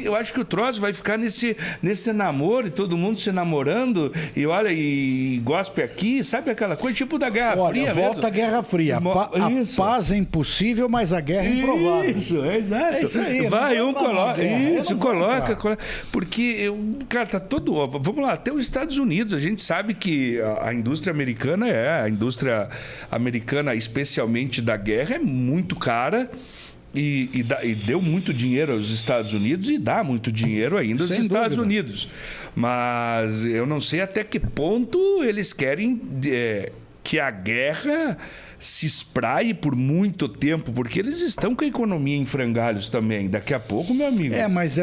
Speaker 4: Eu acho que o troço vai ficar nesse namoro e todo mundo se namorando e olha e gospe aqui, sabe aquela coisa tipo da Guerra Fria
Speaker 2: volta
Speaker 4: mesmo.
Speaker 2: a Guerra Fria. A
Speaker 4: Isso.
Speaker 2: paz é impossível, mas a guerra é improvável.
Speaker 4: Isso, exato.
Speaker 2: É isso aí,
Speaker 4: Vai,
Speaker 2: não vou falar
Speaker 4: coloca.
Speaker 2: guerra, eu
Speaker 4: Isso,
Speaker 2: não vou
Speaker 4: coloca.
Speaker 2: entrar.
Speaker 4: Porque, cara, tá todo. Vamos lá, até os Estados Unidos. A gente sabe que a indústria americana especialmente da guerra, é muito cara. E deu muito dinheiro aos Estados Unidos e dá muito dinheiro ainda aos
Speaker 2: Sem
Speaker 4: Estados
Speaker 2: dúvida.
Speaker 4: Unidos. Mas eu não sei até que ponto eles querem que a guerra se espraie por muito tempo, porque eles estão com a economia em frangalhos também. Daqui a pouco, meu amigo.
Speaker 2: Mas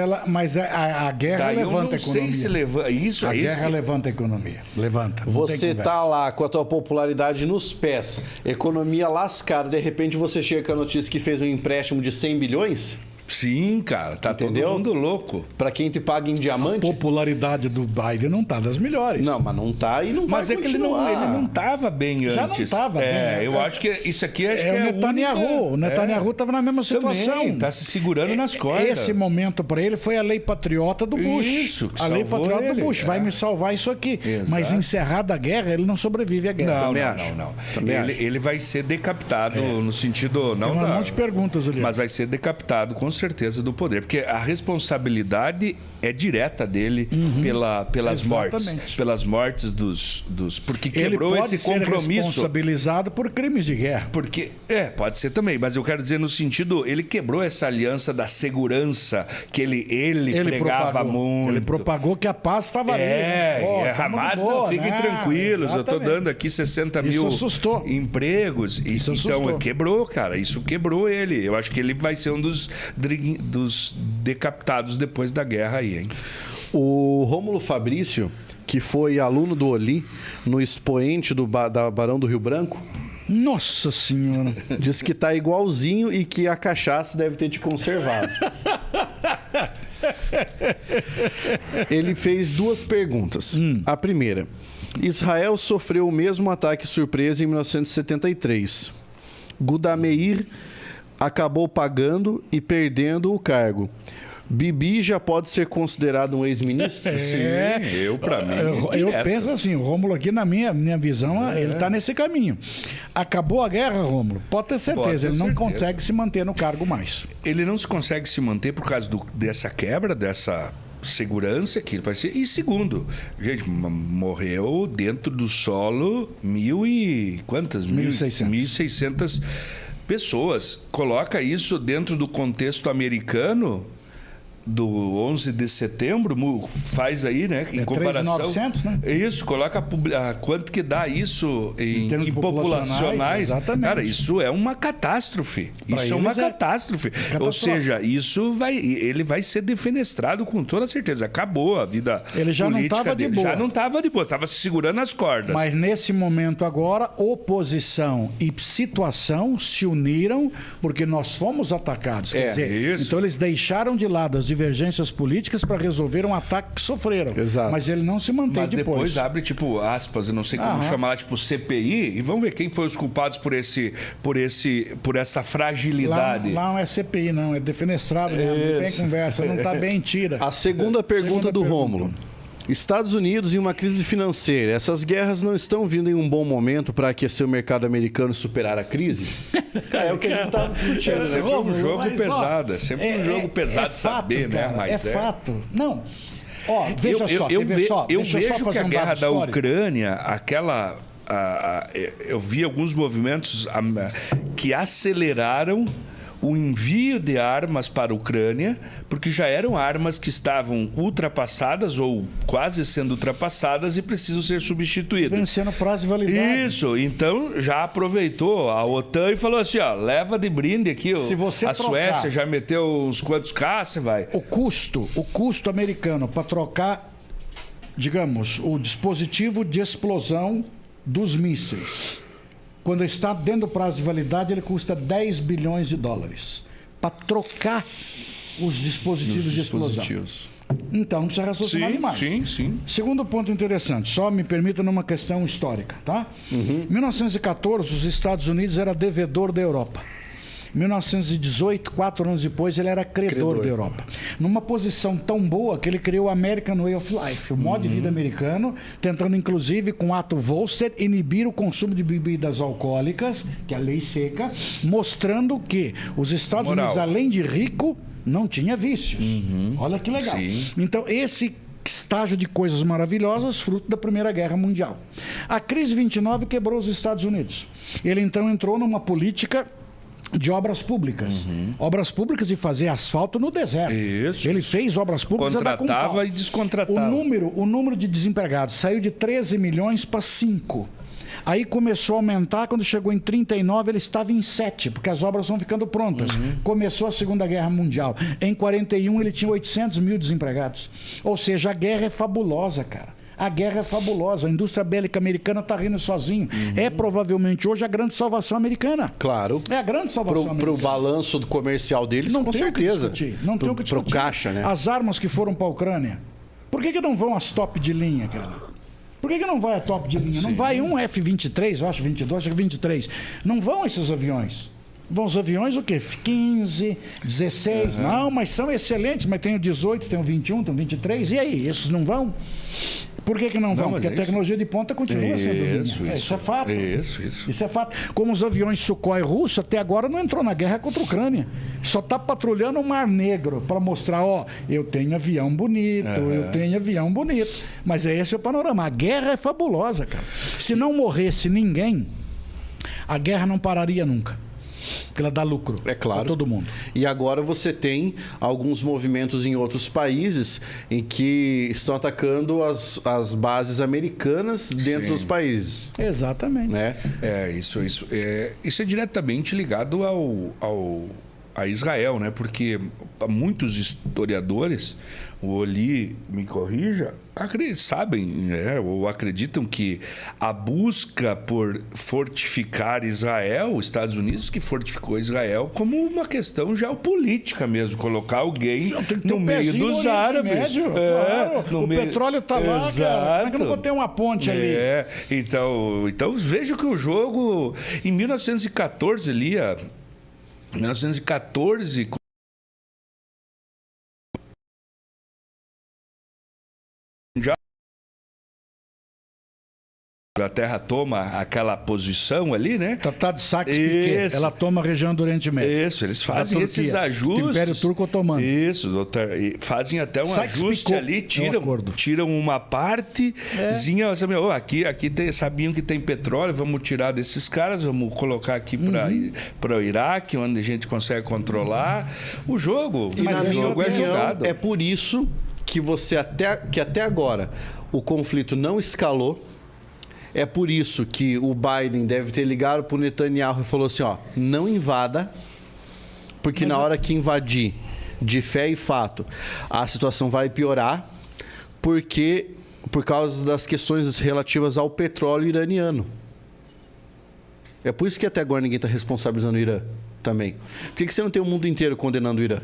Speaker 2: a guerra
Speaker 4: Daí
Speaker 2: levanta
Speaker 4: eu não
Speaker 2: a economia.
Speaker 4: sei se levanta. Isso,
Speaker 2: A
Speaker 4: é isso.
Speaker 2: guerra levanta a economia. Levanta. Não tem
Speaker 1: Você
Speaker 2: conversa.
Speaker 1: tá lá com a tua popularidade nos pés, economia lascada, de repente você chega com a notícia que fez um empréstimo de 100 bilhões,
Speaker 4: Sim, cara. Tá
Speaker 1: Entendeu?
Speaker 4: todo mundo louco.
Speaker 1: para quem te paga em
Speaker 2: A
Speaker 1: diamante.
Speaker 2: popularidade do Biden não tá das melhores.
Speaker 1: Não, mas não tá e não
Speaker 4: Mas
Speaker 1: vai
Speaker 4: é que ele
Speaker 1: continuar.
Speaker 4: não estava bem
Speaker 2: Já não
Speaker 4: antes.
Speaker 2: tava bem,
Speaker 4: eu acho que isso aqui acho que
Speaker 2: É o
Speaker 4: a
Speaker 2: Netanyahu.
Speaker 4: única-
Speaker 2: O Netanyahu estava na mesma situação.
Speaker 4: Também, tá se segurando nas cordas.
Speaker 2: Esse momento para ele foi a lei patriota do Bush.
Speaker 4: Isso, que
Speaker 2: a lei
Speaker 4: salvou
Speaker 2: patriota
Speaker 4: ele,
Speaker 2: do Bush. Vai me salvar isso aqui.
Speaker 4: Exato.
Speaker 2: Mas encerrada a guerra, ele não sobrevive à guerra.
Speaker 4: Não,
Speaker 1: Também
Speaker 4: não,
Speaker 1: acho.
Speaker 4: não.
Speaker 1: Também acho.
Speaker 4: Ele vai ser decapitado no sentido... Não
Speaker 2: Tem um
Speaker 4: da-
Speaker 2: monte de perguntas, Juliano.
Speaker 4: Mas vai ser decapitado com certeza do poder, porque a responsabilidade é direta dele pelas mortes.
Speaker 2: Exatamente.
Speaker 4: Pelas mortes dos porque
Speaker 2: Ele
Speaker 4: quebrou
Speaker 2: pode
Speaker 4: esse
Speaker 2: ser
Speaker 4: compromisso.
Speaker 2: responsabilizado por crimes de guerra.
Speaker 4: Porque, pode ser também, mas eu quero dizer no sentido, ele quebrou essa aliança da segurança que ele pregava muito.
Speaker 2: Ele propagou que a paz estava ali.
Speaker 4: Hamas não, fiquem tranquilos, eu estou dando aqui 60
Speaker 2: Isso
Speaker 4: mil
Speaker 2: assustou.
Speaker 4: empregos.
Speaker 2: Isso
Speaker 4: Então,
Speaker 2: assustou.
Speaker 4: quebrou, cara, isso quebrou ele. Eu acho que ele vai ser um dos decapitados depois da guerra aí, hein?
Speaker 1: O Rômulo Fabrício, que foi aluno do Oli no expoente da Barão do Rio Branco,
Speaker 2: Nossa Senhora.
Speaker 1: disse que tá igualzinho e que a cachaça deve ter te conservado. Ele fez duas perguntas. A primeira: Israel sofreu o mesmo ataque surpresa em 1973. Guda Meir acabou pagando e perdendo o cargo. Bibi já pode ser considerado um ex-ministro?
Speaker 4: Sim, pra mim.
Speaker 2: Eu
Speaker 4: direto.
Speaker 2: penso assim, o Rômulo aqui, na minha visão, ele está nesse caminho. Acabou a guerra, Rômulo? Pode ter certeza,
Speaker 4: Pode ter
Speaker 2: ele não
Speaker 4: certeza.
Speaker 2: consegue se manter no cargo mais.
Speaker 4: Ele não se consegue se manter por causa dessa quebra, dessa segurança que ele parecia. E segundo, gente, morreu dentro do solo 1.600 pessoas. Coloca isso dentro do contexto americano, do 11 de setembro, faz aí, né? Em comparação.
Speaker 2: 3.900, né?
Speaker 4: Isso, coloca quanto que dá isso em
Speaker 2: termos
Speaker 4: populacionais.
Speaker 2: exatamente.
Speaker 4: Cara, isso é uma catástrofe.
Speaker 2: Pra
Speaker 4: Isso é uma
Speaker 2: eles
Speaker 4: catástrofe. Ou seja, ele vai ser defenestrado com toda certeza. Acabou a vida
Speaker 2: Ele já não
Speaker 4: política
Speaker 2: tava de
Speaker 4: dele.
Speaker 2: boa.
Speaker 4: Já não estava de boa, estava se segurando as cordas.
Speaker 2: Mas nesse momento agora, oposição e situação se uniram porque nós fomos atacados. Quer dizer,
Speaker 4: isso.
Speaker 2: então eles deixaram de lado as divergências políticas para resolver um ataque que sofreram.
Speaker 1: Exato.
Speaker 2: Mas ele não se mantém
Speaker 4: Mas depois abre, tipo, aspas, eu não sei como chamar lá, tipo, CPI, e vamos ver quem foi os culpados por essa fragilidade.
Speaker 2: Lá não é CPI, não, é defenestrado mesmo. Não tem conversa, não tá bem, tira.
Speaker 1: A segunda pergunta do Rômulo. Estados Unidos em uma crise financeira. Essas guerras não estão vindo em um bom momento para aquecer o mercado americano e superar a crise? É o que a gente estava discutindo.
Speaker 4: É sempre um jogo pesado, é sempre um jogo pesado de saber, né?
Speaker 2: Mas é fato. Não. Ó, veja só,
Speaker 4: eu
Speaker 2: deixa
Speaker 4: vejo
Speaker 2: só fazer
Speaker 4: que a
Speaker 2: um
Speaker 4: guerra
Speaker 2: dado
Speaker 4: da
Speaker 2: histórico.
Speaker 4: Ucrânia, eu vi alguns movimentos que aceleraram o envio de armas para a Ucrânia, porque já eram armas que estavam ultrapassadas ou quase sendo ultrapassadas e precisam ser substituídas.
Speaker 2: Vencendo prazo de validade.
Speaker 4: Isso, então já aproveitou a OTAN e falou assim, ó, leva de brinde aqui,
Speaker 2: Se você
Speaker 4: a
Speaker 2: trocar-
Speaker 4: Suécia já meteu uns quantos caças, vai.
Speaker 2: O custo americano para trocar, digamos, o dispositivo de explosão dos mísseis, quando está dentro do prazo de validade, ele custa 10 bilhões de dólares para trocar os dispositivos de explosão. Então, não precisa raciocinar demais.
Speaker 4: Sim.
Speaker 2: Segundo ponto interessante, só me permita numa questão histórica, tá? Em 1914, os Estados Unidos era devedor da Europa. Em 1918, 4 anos depois, ele era credor da Europa. Numa posição tão boa que ele criou o American Way of Life, o modo de vida americano, tentando, inclusive, com o ato Volstead, inibir o consumo de bebidas alcoólicas, que é a lei seca, mostrando que os Estados Unidos, além de rico, não tinha vícios. Olha que legal.
Speaker 4: Sim.
Speaker 2: Então, esse estágio de coisas maravilhosas, fruto da Primeira Guerra Mundial. A crise 29 quebrou os Estados Unidos. Ele, então, entrou numa política de obras públicas. Obras públicas de fazer asfalto no deserto.
Speaker 4: Isso.
Speaker 2: Ele fez obras públicas.
Speaker 4: Contratava e descontratava.
Speaker 2: O número de desempregados saiu de 13 milhões para 5. Aí começou a aumentar, quando chegou em 39 ele estava em 7, porque as obras vão ficando prontas. Começou a Segunda Guerra Mundial. Em 41 ele tinha 800 mil desempregados. Ou seja, a guerra é fabulosa, cara. A guerra é fabulosa. A indústria bélica americana está rindo sozinho. É provavelmente hoje a grande salvação americana.
Speaker 1: Claro.
Speaker 2: É a grande salvação americana.
Speaker 1: Para o balanço do comercial deles,
Speaker 2: Não
Speaker 1: com
Speaker 2: tem
Speaker 1: certeza.
Speaker 2: O que discutir. Não tem o que discutir.
Speaker 1: Para o caixa, né?
Speaker 2: As armas que foram para a Ucrânia, por que não vão as top de linha, cara? Por que não vai a top de linha? Não vai um F-23, eu acho, 22, acho que 23. Não vão esses aviões. Vão os aviões o quê? 15, 16. Não, mas são excelentes, mas tem o 18, tem o 21, tem o 23. E aí, esses não vão? Por que não vão? Porque a tecnologia de ponta continua sendo linha. Isso é fato. Isso é fato. Como os aviões Sukhoi russos, até agora não entrou na guerra contra a Ucrânia. Só está patrulhando o Mar Negro para mostrar, ó, eu tenho avião bonito, eu tenho avião bonito. Mas esse é o panorama. A guerra é fabulosa, cara. Se não morresse ninguém, a guerra não pararia nunca. Porque ela dá lucro
Speaker 1: para
Speaker 2: todo mundo.
Speaker 1: E agora você tem alguns movimentos em outros países em que estão atacando as bases americanas dentro dos países.
Speaker 2: Exatamente.
Speaker 1: Né?
Speaker 4: Isso é diretamente ligado a Israel, né? Porque muitos historiadores, o Oli me corrija, sabem, né? Ou acreditam que a busca por fortificar Israel, os Estados Unidos que fortificou Israel, como uma questão geopolítica mesmo, colocar alguém no meio dos árabes.
Speaker 2: Claro. O petróleo está lá, cara. Como é que não botei uma ponte ali?
Speaker 4: Então vejo que o jogo, em 1914 ali, 1914, A Inglaterra toma aquela posição ali, né?
Speaker 2: Tratado de Sykes-Picot, ela toma a região do Oriente Médio.
Speaker 4: Isso, eles fazem esses ajustes.
Speaker 2: Império Turco Otomano.
Speaker 4: Isso, doutor, e fazem até um ajuste ali, tiram uma partezinha. Aqui sabiam que tem petróleo, vamos tirar desses caras, vamos colocar aqui para o Iraque, onde a gente consegue controlar o jogo.
Speaker 1: E na minha opinião, é por isso que até agora o conflito não escalou. É por isso que o Biden deve ter ligado para o Netanyahu e falou assim, ó, não invada, porque na hora que invadir, de fé e fato, a situação vai piorar, por causa das questões relativas ao petróleo iraniano. É por isso que até agora ninguém está responsabilizando o Irã também. Por que você não tem o mundo inteiro condenando o Irã?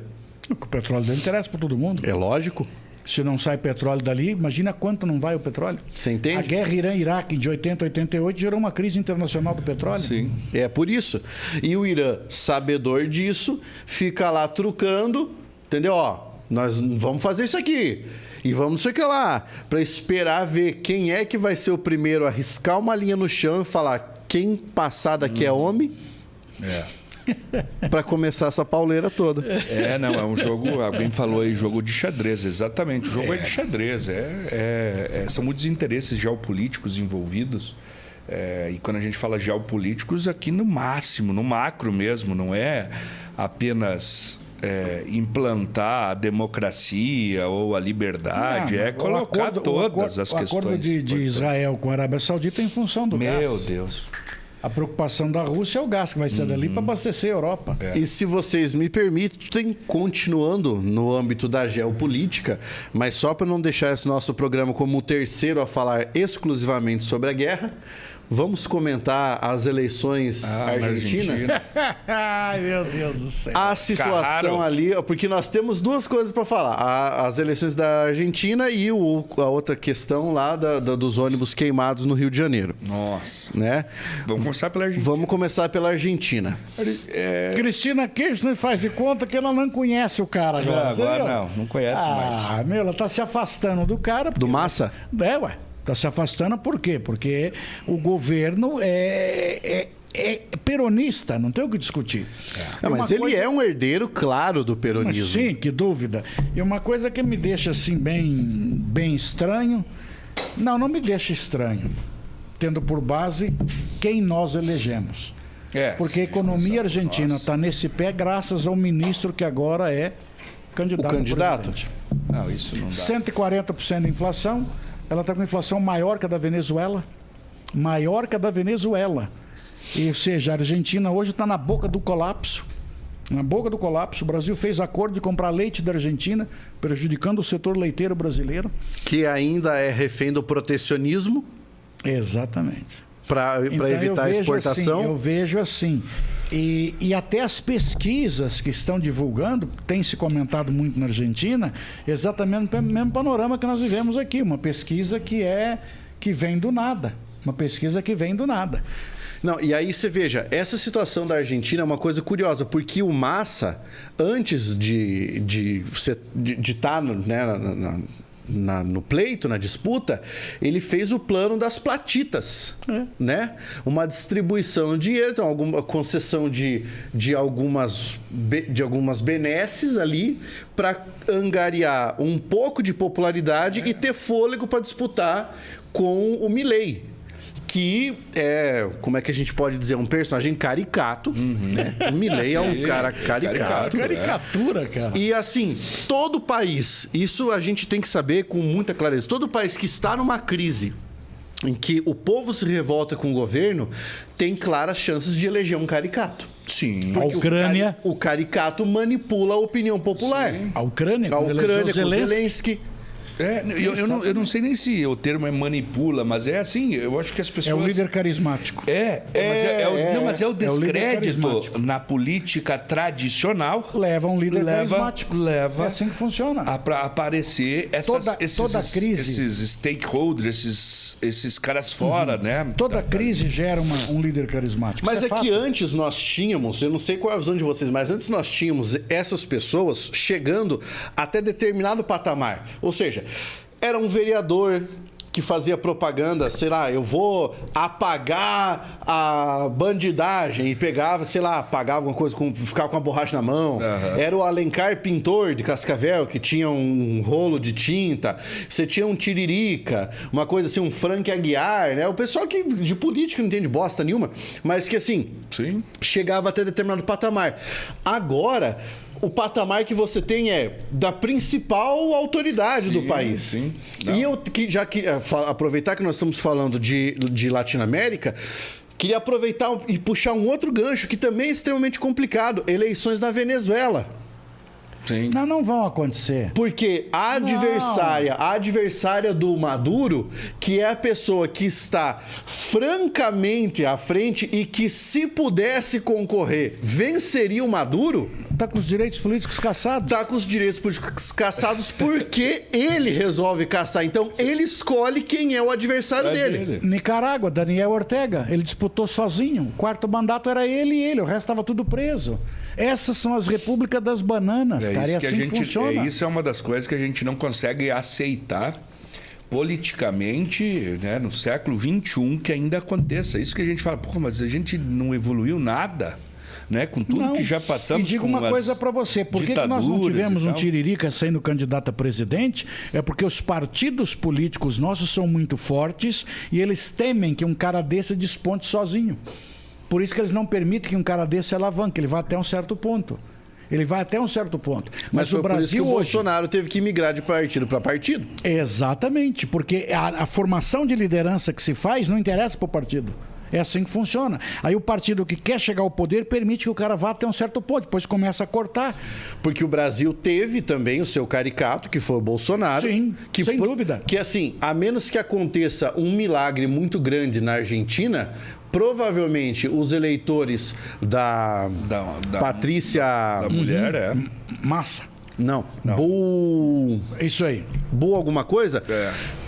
Speaker 2: Porque o petróleo dele interessa para todo mundo.
Speaker 1: É lógico.
Speaker 2: Se não sai petróleo dali, imagina quanto não vai o petróleo.
Speaker 1: Você entende?
Speaker 2: A guerra Irã-Iraque de 80 a 88 gerou uma crise internacional do petróleo.
Speaker 4: Sim.
Speaker 1: É por isso. E o Irã, sabedor disso, fica lá trucando, entendeu? Ó, nós vamos fazer isso aqui. E vamos não sei o que lá. Para esperar ver quem é que vai ser o primeiro a riscar uma linha no chão e falar quem passar daqui é homem. Para começar essa pauleira toda.
Speaker 4: É um jogo, alguém falou aí, jogo de xadrez, exatamente, o jogo é de xadrez, são muitos interesses geopolíticos envolvidos, e quando a gente fala geopolíticos, aqui no máximo, no macro mesmo, não é apenas implantar a democracia ou a liberdade, colocar todas as questões.
Speaker 2: O acordo de Israel com a Arábia Saudita é em função do gás.
Speaker 4: Meu Deus.
Speaker 2: A preocupação da Rússia é o gás que vai sair dali para abastecer a Europa.
Speaker 1: E se vocês me permitem, continuando no âmbito da geopolítica, mas só para não deixar esse nosso programa como o terceiro a falar exclusivamente sobre a guerra, vamos comentar as eleições argentinas?
Speaker 2: Ai, meu Deus do céu.
Speaker 1: A situação ali, porque nós temos duas coisas para falar. As eleições da Argentina e a outra questão lá dos ônibus queimados no Rio de Janeiro.
Speaker 4: Nossa.
Speaker 1: Né?
Speaker 4: Vamos começar pela Argentina.
Speaker 1: Vamos começar pela Argentina.
Speaker 2: Cristina Kirchner faz de conta que ela não conhece o cara agora.
Speaker 4: Não conhece mais.
Speaker 2: Ela tá se afastando do cara.
Speaker 1: Do Massa?
Speaker 2: Está se afastando por quê? Porque o governo é peronista, não tem o que discutir.
Speaker 1: Mas ele é um herdeiro claro do peronismo.
Speaker 2: Mas sim, que dúvida. E uma coisa que me deixa assim bem estranho, não me deixa estranho, tendo por base quem nós elegemos. Porque a economia argentina está nesse pé graças ao ministro que agora é candidato.
Speaker 1: O candidato?
Speaker 4: Não, isso não dá.
Speaker 2: 140% de inflação. Ela está com inflação maior que a da Venezuela. Maior que a da Venezuela. Ou seja, a Argentina hoje está na boca do colapso. Na boca do colapso. O Brasil fez acordo de comprar leite da Argentina, prejudicando o setor leiteiro brasileiro.
Speaker 1: Que ainda é refém do protecionismo.
Speaker 2: Exatamente.
Speaker 1: Para evitar a exportação.
Speaker 2: Assim, eu vejo assim. E até as pesquisas que estão divulgando, tem se comentado muito na Argentina, exatamente no mesmo panorama que nós vivemos aqui. Uma pesquisa que vem do nada. Uma pesquisa que vem do nada.
Speaker 1: Não, e aí você veja, essa situação da Argentina é uma coisa curiosa, porque o Massa, antes de estar no pleito, na disputa, ele fez o plano das platitas, né? Uma distribuição de dinheiro, então alguma concessão de algumas benesses ali para angariar um pouco de popularidade e ter fôlego para disputar com o Milei, que é, como é que a gente pode dizer, um personagem caricato, né? O Milei é um cara caricato.
Speaker 2: Caricatura, cara.
Speaker 1: E assim, todo país, isso a gente tem que saber com muita clareza, todo país que está numa crise em que o povo se revolta com o governo, tem claras chances de eleger um caricato.
Speaker 4: Sim.
Speaker 2: A Ucrânia...
Speaker 1: O caricato manipula a opinião popular.
Speaker 2: Sim. A Ucrânia
Speaker 1: com Zelensky.
Speaker 4: Eu não sei nem se o termo é manipula, mas é assim, eu acho que as pessoas...
Speaker 2: É o líder carismático.
Speaker 4: Mas é o descrédito na política tradicional.
Speaker 2: Leva um líder carismático.
Speaker 4: Leva
Speaker 2: é assim que funciona.
Speaker 4: Para aparecer esses stakeholders, esses caras fora, né?
Speaker 2: Toda crise gera um líder carismático.
Speaker 1: Mas que antes nós tínhamos, eu não sei qual é a visão de vocês, mas antes nós tínhamos essas pessoas chegando até determinado patamar. Ou seja, era um vereador, que fazia propaganda, sei lá, eu vou apagar a bandidagem e pegava, sei lá, apagava alguma coisa, ficava com a borracha na mão. Era o Alencar Pintor de Cascavel, que tinha um rolo de tinta. Você tinha um Tiririca, uma coisa assim, um Frank Aguiar, né? O pessoal que de política não entende bosta nenhuma, mas que assim,
Speaker 4: Sim.
Speaker 1: chegava até determinado patamar. Agora, o patamar que você tem é da principal autoridade do país.
Speaker 4: Sim.
Speaker 1: E eu já queria aproveitar que nós estamos falando de Latinoamérica, queria aproveitar e puxar um outro gancho que também é extremamente complicado: eleições na Venezuela.
Speaker 4: Sim.
Speaker 2: Não vão acontecer.
Speaker 1: Porque a adversária do Maduro, que é a pessoa que está francamente à frente e que, se pudesse concorrer, venceria o Maduro,
Speaker 2: Tá com os direitos políticos caçados.
Speaker 1: tá com os direitos políticos caçados porque ele resolve caçar. Então, ele escolhe quem é o adversário dele.
Speaker 2: Nicarágua, Daniel Ortega, ele disputou sozinho. O quarto mandato era ele e ele, o resto estava tudo preso. Essas são as repúblicas das bananas, cara, e assim funciona.
Speaker 4: Isso é uma das coisas que a gente não consegue aceitar politicamente, né, no século XXI, que ainda aconteça. Isso que a gente fala, pô, mas a gente não evoluiu nada, né, com tudo que já passamos.
Speaker 2: E digo uma coisa para você, por que nós não tivemos um Tiririca sendo candidato a presidente? É porque os partidos políticos nossos são muito fortes e eles temem que um cara desse desponte sozinho. Por isso que eles não permitem que um cara desse alavanque, ele vai até um certo ponto. Ele vai até um certo ponto. Mas
Speaker 1: foi
Speaker 2: o Brasil
Speaker 1: por isso que o
Speaker 2: hoje...
Speaker 1: Bolsonaro teve que migrar de partido para partido.
Speaker 2: Exatamente, porque a formação de liderança que se faz não interessa para o partido. É assim que funciona. Aí o partido que quer chegar ao poder permite que o cara vá até um certo ponto, depois começa a cortar.
Speaker 1: Porque o Brasil teve também o seu caricato, que foi o Bolsonaro.
Speaker 2: Sim,
Speaker 1: que,
Speaker 2: sem dúvida.
Speaker 1: Que assim, a menos que aconteça um milagre muito grande na Argentina, provavelmente os eleitores da Patrícia...
Speaker 4: Da mulher,
Speaker 2: Massa.
Speaker 1: Não.
Speaker 2: Isso aí.
Speaker 1: Alguma coisa?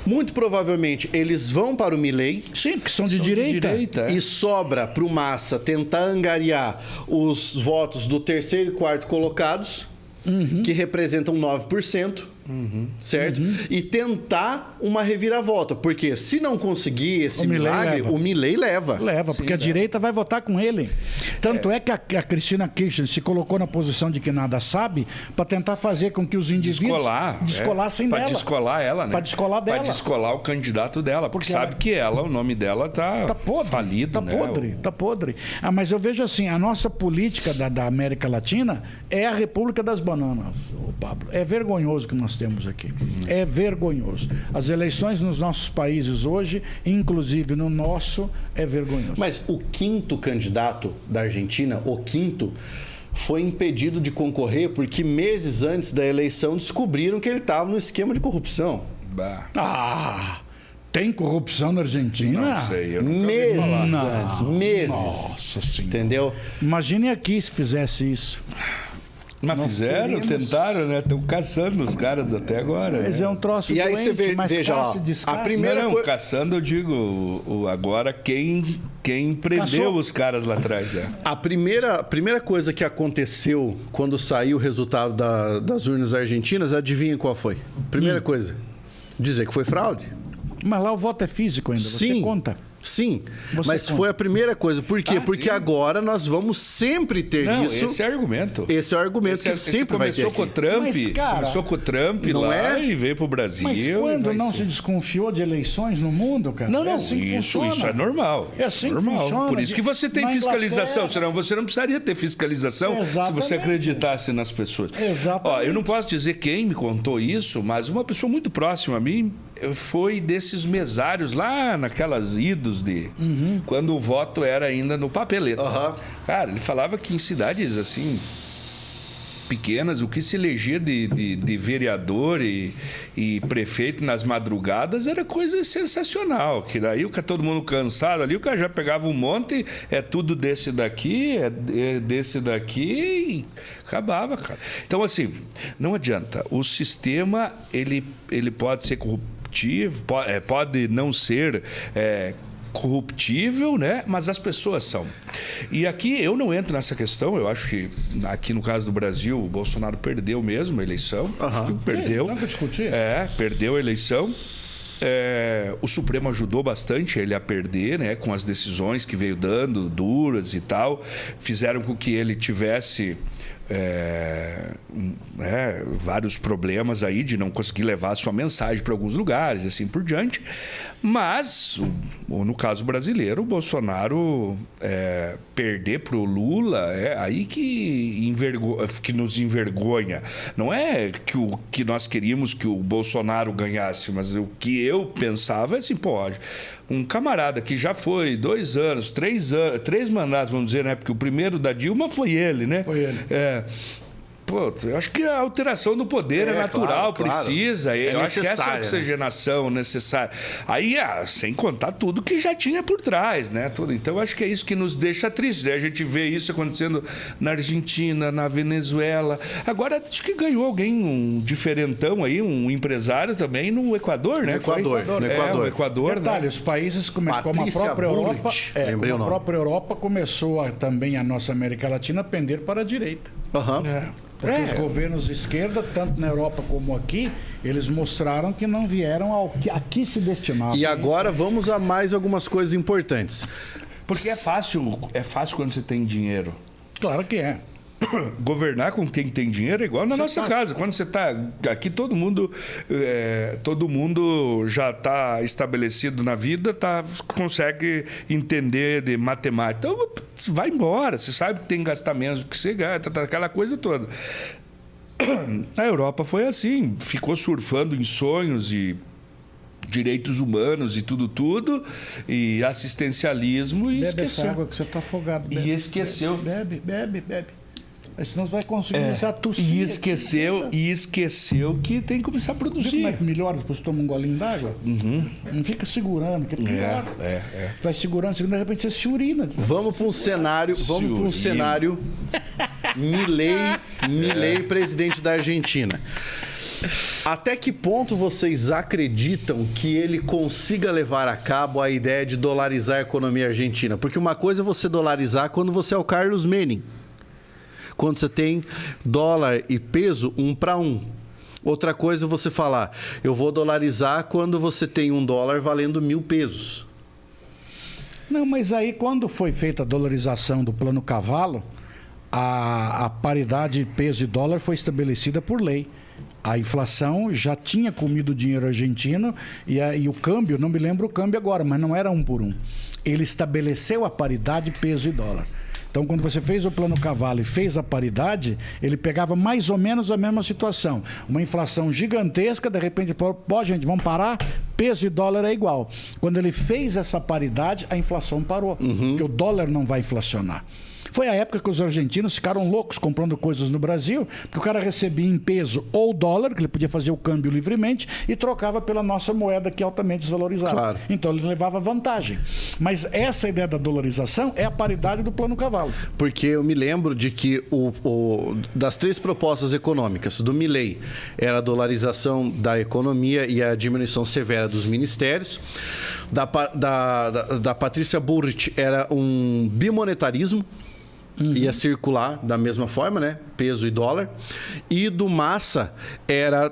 Speaker 1: Muito provavelmente eles vão para o Milei.
Speaker 2: Sim, porque são de direita.
Speaker 1: E sobra para o Massa tentar angariar os votos do terceiro e quarto colocados, que representam 9%. Certo? E tentar uma reviravolta. Porque se não conseguir esse milagre, o Milei leva.
Speaker 2: Porque a direita vai votar com ele. Tanto é que a Cristina Kirchner se colocou na posição de que nada sabe para tentar fazer com que os indivíduos descolassem dela.
Speaker 4: Para descolar ela, né?
Speaker 2: Para descolar dela.
Speaker 4: Para descolar o candidato dela. Porque sabe que o nome dela tá
Speaker 2: podre,
Speaker 4: falido, né?
Speaker 2: Tá podre. Mas eu vejo assim, a nossa política da América Latina é a República das Bananas, Pablo. É vergonhoso que nós temos aqui. É vergonhoso. As eleições nos nossos países hoje, inclusive no nosso, é vergonhoso.
Speaker 1: Mas o quinto candidato da Argentina, foi impedido de concorrer porque meses antes da eleição descobriram que ele estava no esquema de corrupção.
Speaker 2: Tem corrupção na Argentina?
Speaker 4: Não sei, eu nunca
Speaker 1: meses
Speaker 4: ouvi falar.
Speaker 1: antes, meses.
Speaker 2: Nossa Senhora.
Speaker 1: Entendeu?
Speaker 2: Imagine aqui se fizesse isso.
Speaker 4: Mas fizeram, tentaram, né? Estão caçando os caras até agora.
Speaker 2: Mas é um troço
Speaker 1: E aí
Speaker 2: doente,
Speaker 1: você
Speaker 2: mas
Speaker 1: veja lá,
Speaker 2: descaça.
Speaker 1: a primeira coisa...
Speaker 4: caçando, eu digo, agora quem prendeu
Speaker 2: Caçou.
Speaker 4: os caras lá atrás.
Speaker 1: A primeira coisa que aconteceu quando saiu o resultado das urnas argentinas, adivinha qual foi? Primeira coisa, dizer que foi fraude.
Speaker 2: Mas lá o voto é físico ainda, você conta.
Speaker 1: Sim,
Speaker 2: Você
Speaker 1: mas
Speaker 2: conta.
Speaker 1: foi a primeira coisa. Por quê? Porque agora nós vamos sempre ter isso.
Speaker 4: Esse é o argumento.
Speaker 1: Esse é o argumento que sempre vai ter.
Speaker 4: Começou com o Trump,
Speaker 2: Mas, cara,
Speaker 4: começou com o Trump
Speaker 1: não
Speaker 4: lá
Speaker 1: é?
Speaker 4: e veio pro Brasil.
Speaker 2: Mas quando não se desconfiou de eleições no mundo, cara?
Speaker 4: Não,
Speaker 2: É assim que
Speaker 4: isso
Speaker 2: funciona.
Speaker 4: é normal.
Speaker 2: É assim que
Speaker 4: normal.
Speaker 2: funciona.
Speaker 4: Por isso que você tem
Speaker 2: Na
Speaker 4: fiscalização,
Speaker 2: Inglaterra-
Speaker 4: senão você não precisaria ter fiscalização se você
Speaker 2: Exatamente.
Speaker 4: acreditasse nas pessoas.
Speaker 2: Exatamente.
Speaker 4: Eu não posso dizer quem me contou isso, mas uma pessoa muito próxima a mim foi desses mesários lá naquelas idos de... Quando o voto era ainda no papeleto. Cara, ele falava que em cidades assim... pequenas, o que se elegia de vereador e prefeito nas madrugadas era coisa sensacional, que daí todo mundo cansado ali, o cara já pegava um monte, é tudo desse daqui, é desse daqui e acabava, cara. Então, assim, não adianta. O sistema, ele pode ser corruptivo, pode não ser... corruptível, né? Mas as pessoas são. E aqui eu não entro nessa questão. Eu acho que aqui no caso do Brasil, o Bolsonaro perdeu mesmo a eleição. Perdeu.
Speaker 2: Não discutir.
Speaker 4: Perdeu a eleição. O Supremo ajudou bastante ele a perder, né, com as decisões que veio dando, duras e tal. Fizeram com que ele tivesse vários problemas aí de não conseguir levar a sua mensagem para alguns lugares, assim por diante. Mas, no caso brasileiro, o Bolsonaro perder para o Lula é aí que nos envergonha. Não é que nós queríamos que o Bolsonaro ganhasse, mas o que eu pensava é assim, um camarada que já foi 2 anos, 3 mandatos, vamos dizer, né? Porque o primeiro da Dilma foi ele, né?
Speaker 2: Foi ele.
Speaker 4: Eu acho que a alteração do poder é natural,
Speaker 1: claro.
Speaker 4: precisa. Eu acho que essa oxigenação necessária. Aí, sem contar tudo que já tinha por trás, né? Então, eu acho que é isso que nos deixa tristes. A gente vê isso acontecendo na Argentina, na Venezuela. Agora, acho que ganhou alguém, um diferentão aí, um empresário também no Equador, né?
Speaker 1: No
Speaker 4: Equador.
Speaker 2: Detalhe,
Speaker 4: né?
Speaker 2: os países como a
Speaker 1: Patrícia
Speaker 2: própria Europa,
Speaker 1: Bullrich, lembrei o
Speaker 2: como a
Speaker 1: nome.
Speaker 2: própria Europa começou também a nossa América Latina a pender para a direita. Porque os governos de esquerda, tanto na Europa como aqui, eles mostraram que não vieram ao que aqui se destinava.
Speaker 1: E agora vamos a mais algumas coisas importantes.
Speaker 4: Porque é fácil quando você tem dinheiro.
Speaker 2: Claro que é.
Speaker 4: Governar com quem tem dinheiro é igual na nossa casa. Quando você está aqui, todo mundo já está estabelecido na vida, consegue entender de matemática. Então, vai embora. Você sabe que tem que gastar menos do que você gasta, aquela coisa toda. A Europa foi assim, ficou surfando em sonhos e direitos humanos e tudo, e assistencialismo e
Speaker 2: Bebe
Speaker 4: esqueceu.
Speaker 2: essa água que você está afogado. Bebe.
Speaker 4: E esqueceu.
Speaker 2: Bebe. Senão você vai conseguir começar a tossir.
Speaker 4: E esqueceu que tem que começar a
Speaker 2: Viu
Speaker 4: produzir.
Speaker 2: como é que melhora depois que toma um golinho d'água? Não fica segurando, que pior. Vai segurando, de repente você se urina.
Speaker 1: Vamos para um cenário Milei, presidente da Argentina. Até que ponto vocês acreditam que ele consiga levar a cabo a ideia de dolarizar a economia argentina? Porque uma coisa é você dolarizar quando você é o Carlos Menem. Quando você tem dólar e peso 1 para 1. Outra coisa é você falar, eu vou dolarizar quando você tem $1 valendo 1.000 pesos.
Speaker 2: Não, mas aí quando foi feita a dolarização do Plano Cavalo, a paridade peso e dólar foi estabelecida por lei. A inflação já tinha comido o dinheiro argentino e o câmbio, não me lembro o câmbio agora, mas não era 1 por 1. Ele estabeleceu a paridade peso e dólar. Então, quando você fez o Plano Cavalo e fez a paridade, ele pegava mais ou menos a mesma situação. Uma inflação gigantesca, de repente, gente, vamos parar? Peso e dólar é igual. Quando ele fez essa paridade, a inflação parou. Porque o dólar não vai inflacionar. Foi a época que os argentinos ficaram loucos comprando coisas no Brasil, porque o cara recebia em peso ou dólar, que ele podia fazer o câmbio livremente, e trocava pela nossa moeda, que é altamente desvalorizada.
Speaker 1: Claro.
Speaker 2: Então ele levava vantagem. Mas essa ideia da dolarização é a paridade do Plano Cavalo.
Speaker 1: Porque eu me lembro de que das 3 propostas econômicas do Milei era a dolarização da economia e a diminuição severa dos ministérios. Da Patrícia Bullrich era um bimonetarismo. Ia circular da mesma forma, né? Peso e dólar. E do Massa era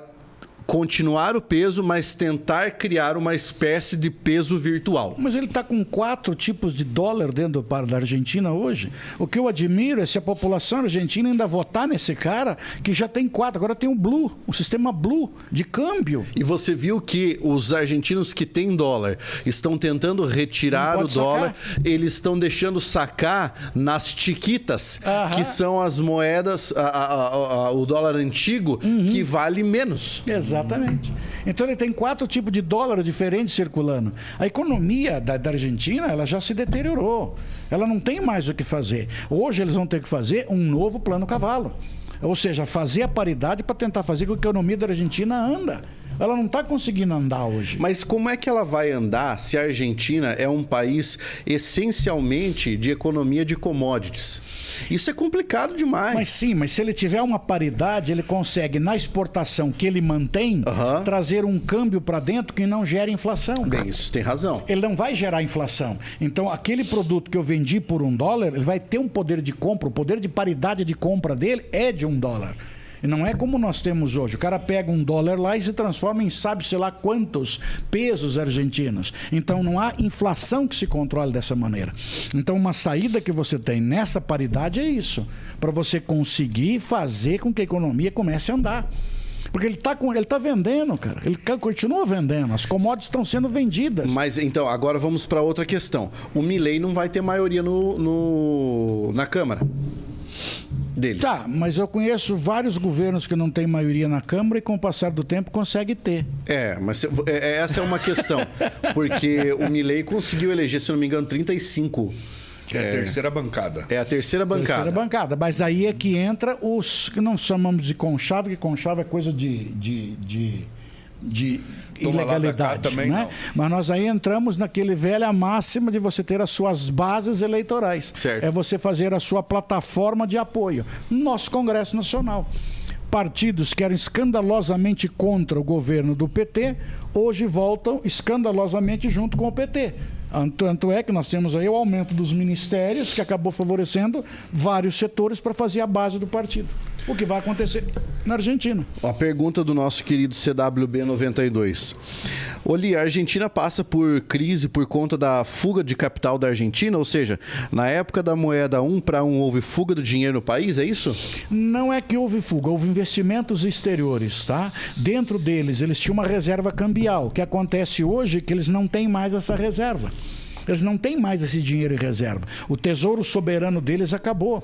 Speaker 1: continuar o peso, mas tentar criar uma espécie de peso virtual.
Speaker 2: Mas ele está com 4 tipos de dólar dentro da Argentina hoje. O que eu admiro é se a população argentina ainda votar nesse cara, que já tem 4. Agora tem o Blue, o sistema Blue de câmbio.
Speaker 1: E você viu que os argentinos que têm dólar estão tentando retirar o dólar, eles estão deixando sacar nas chiquitas, que são as moedas, o dólar antigo, que vale menos.
Speaker 2: Exatamente. Então ele tem 4 tipos de dólar diferentes circulando. A economia da Argentina, ela já se deteriorou. Ela não tem mais o que fazer. Hoje eles vão ter que fazer um novo Plano Cavalo. Ou seja, fazer a paridade para tentar fazer com que a economia da Argentina anda. Ela não está conseguindo andar hoje.
Speaker 1: Mas como é que ela vai andar se a Argentina é um país essencialmente de economia de commodities? Isso é complicado demais.
Speaker 2: Mas sim, mas se ele tiver uma paridade, ele consegue, na exportação que ele mantém, trazer um câmbio para dentro que não gera inflação.
Speaker 1: Bem, isso tem razão.
Speaker 2: Ele não vai gerar inflação. Então, aquele produto que eu vendi por $1, ele vai ter um poder de compra, o poder de paridade de compra dele é de $1. E não é como nós temos hoje. O cara pega $1 lá e se transforma em sabe-se lá quantos pesos argentinos. Então não há inflação que se controle dessa maneira. Então uma saída que você tem nessa paridade é isso. Para você conseguir fazer com que a economia comece a andar. Porque ele tá vendendo, cara. Ele continua vendendo. As commodities estão sendo vendidas.
Speaker 1: Mas então, agora vamos para outra questão. O Milei não vai ter maioria na Câmara deles.
Speaker 2: Tá, mas eu conheço vários governos que não têm maioria na Câmara e com o passar do tempo consegue ter.
Speaker 1: Mas essa é uma questão. Porque o Milei conseguiu eleger, se não me engano, 35.
Speaker 4: É a terceira bancada.
Speaker 1: É a terceira bancada.
Speaker 2: Terceira bancada. Mas aí é que entra os que não chamamos de conchave, que conchave é coisa de ilegalidade,
Speaker 4: também,
Speaker 2: né?
Speaker 4: não.
Speaker 2: Mas nós aí entramos naquele velha máxima de você ter as suas bases eleitorais.
Speaker 1: Certo.
Speaker 2: É você fazer a sua plataforma de apoio. Nosso Congresso Nacional. Partidos que eram escandalosamente contra o governo do PT, hoje voltam escandalosamente junto com o PT. Tanto é que nós temos aí o aumento dos ministérios, que acabou favorecendo vários setores para fazer a base do partido. O que vai acontecer na Argentina.
Speaker 1: A pergunta do nosso querido CWB92. Oli, a Argentina passa por crise por conta da fuga de capital da Argentina? Ou seja, na época da moeda 1 para 1 houve fuga do dinheiro no país, é isso?
Speaker 2: Não é que houve fuga, houve investimentos exteriores, tá? Dentro deles, eles tinham uma reserva cambial. O que acontece hoje é que eles não têm mais essa reserva. Eles não têm mais esse dinheiro em reserva. O tesouro soberano deles acabou.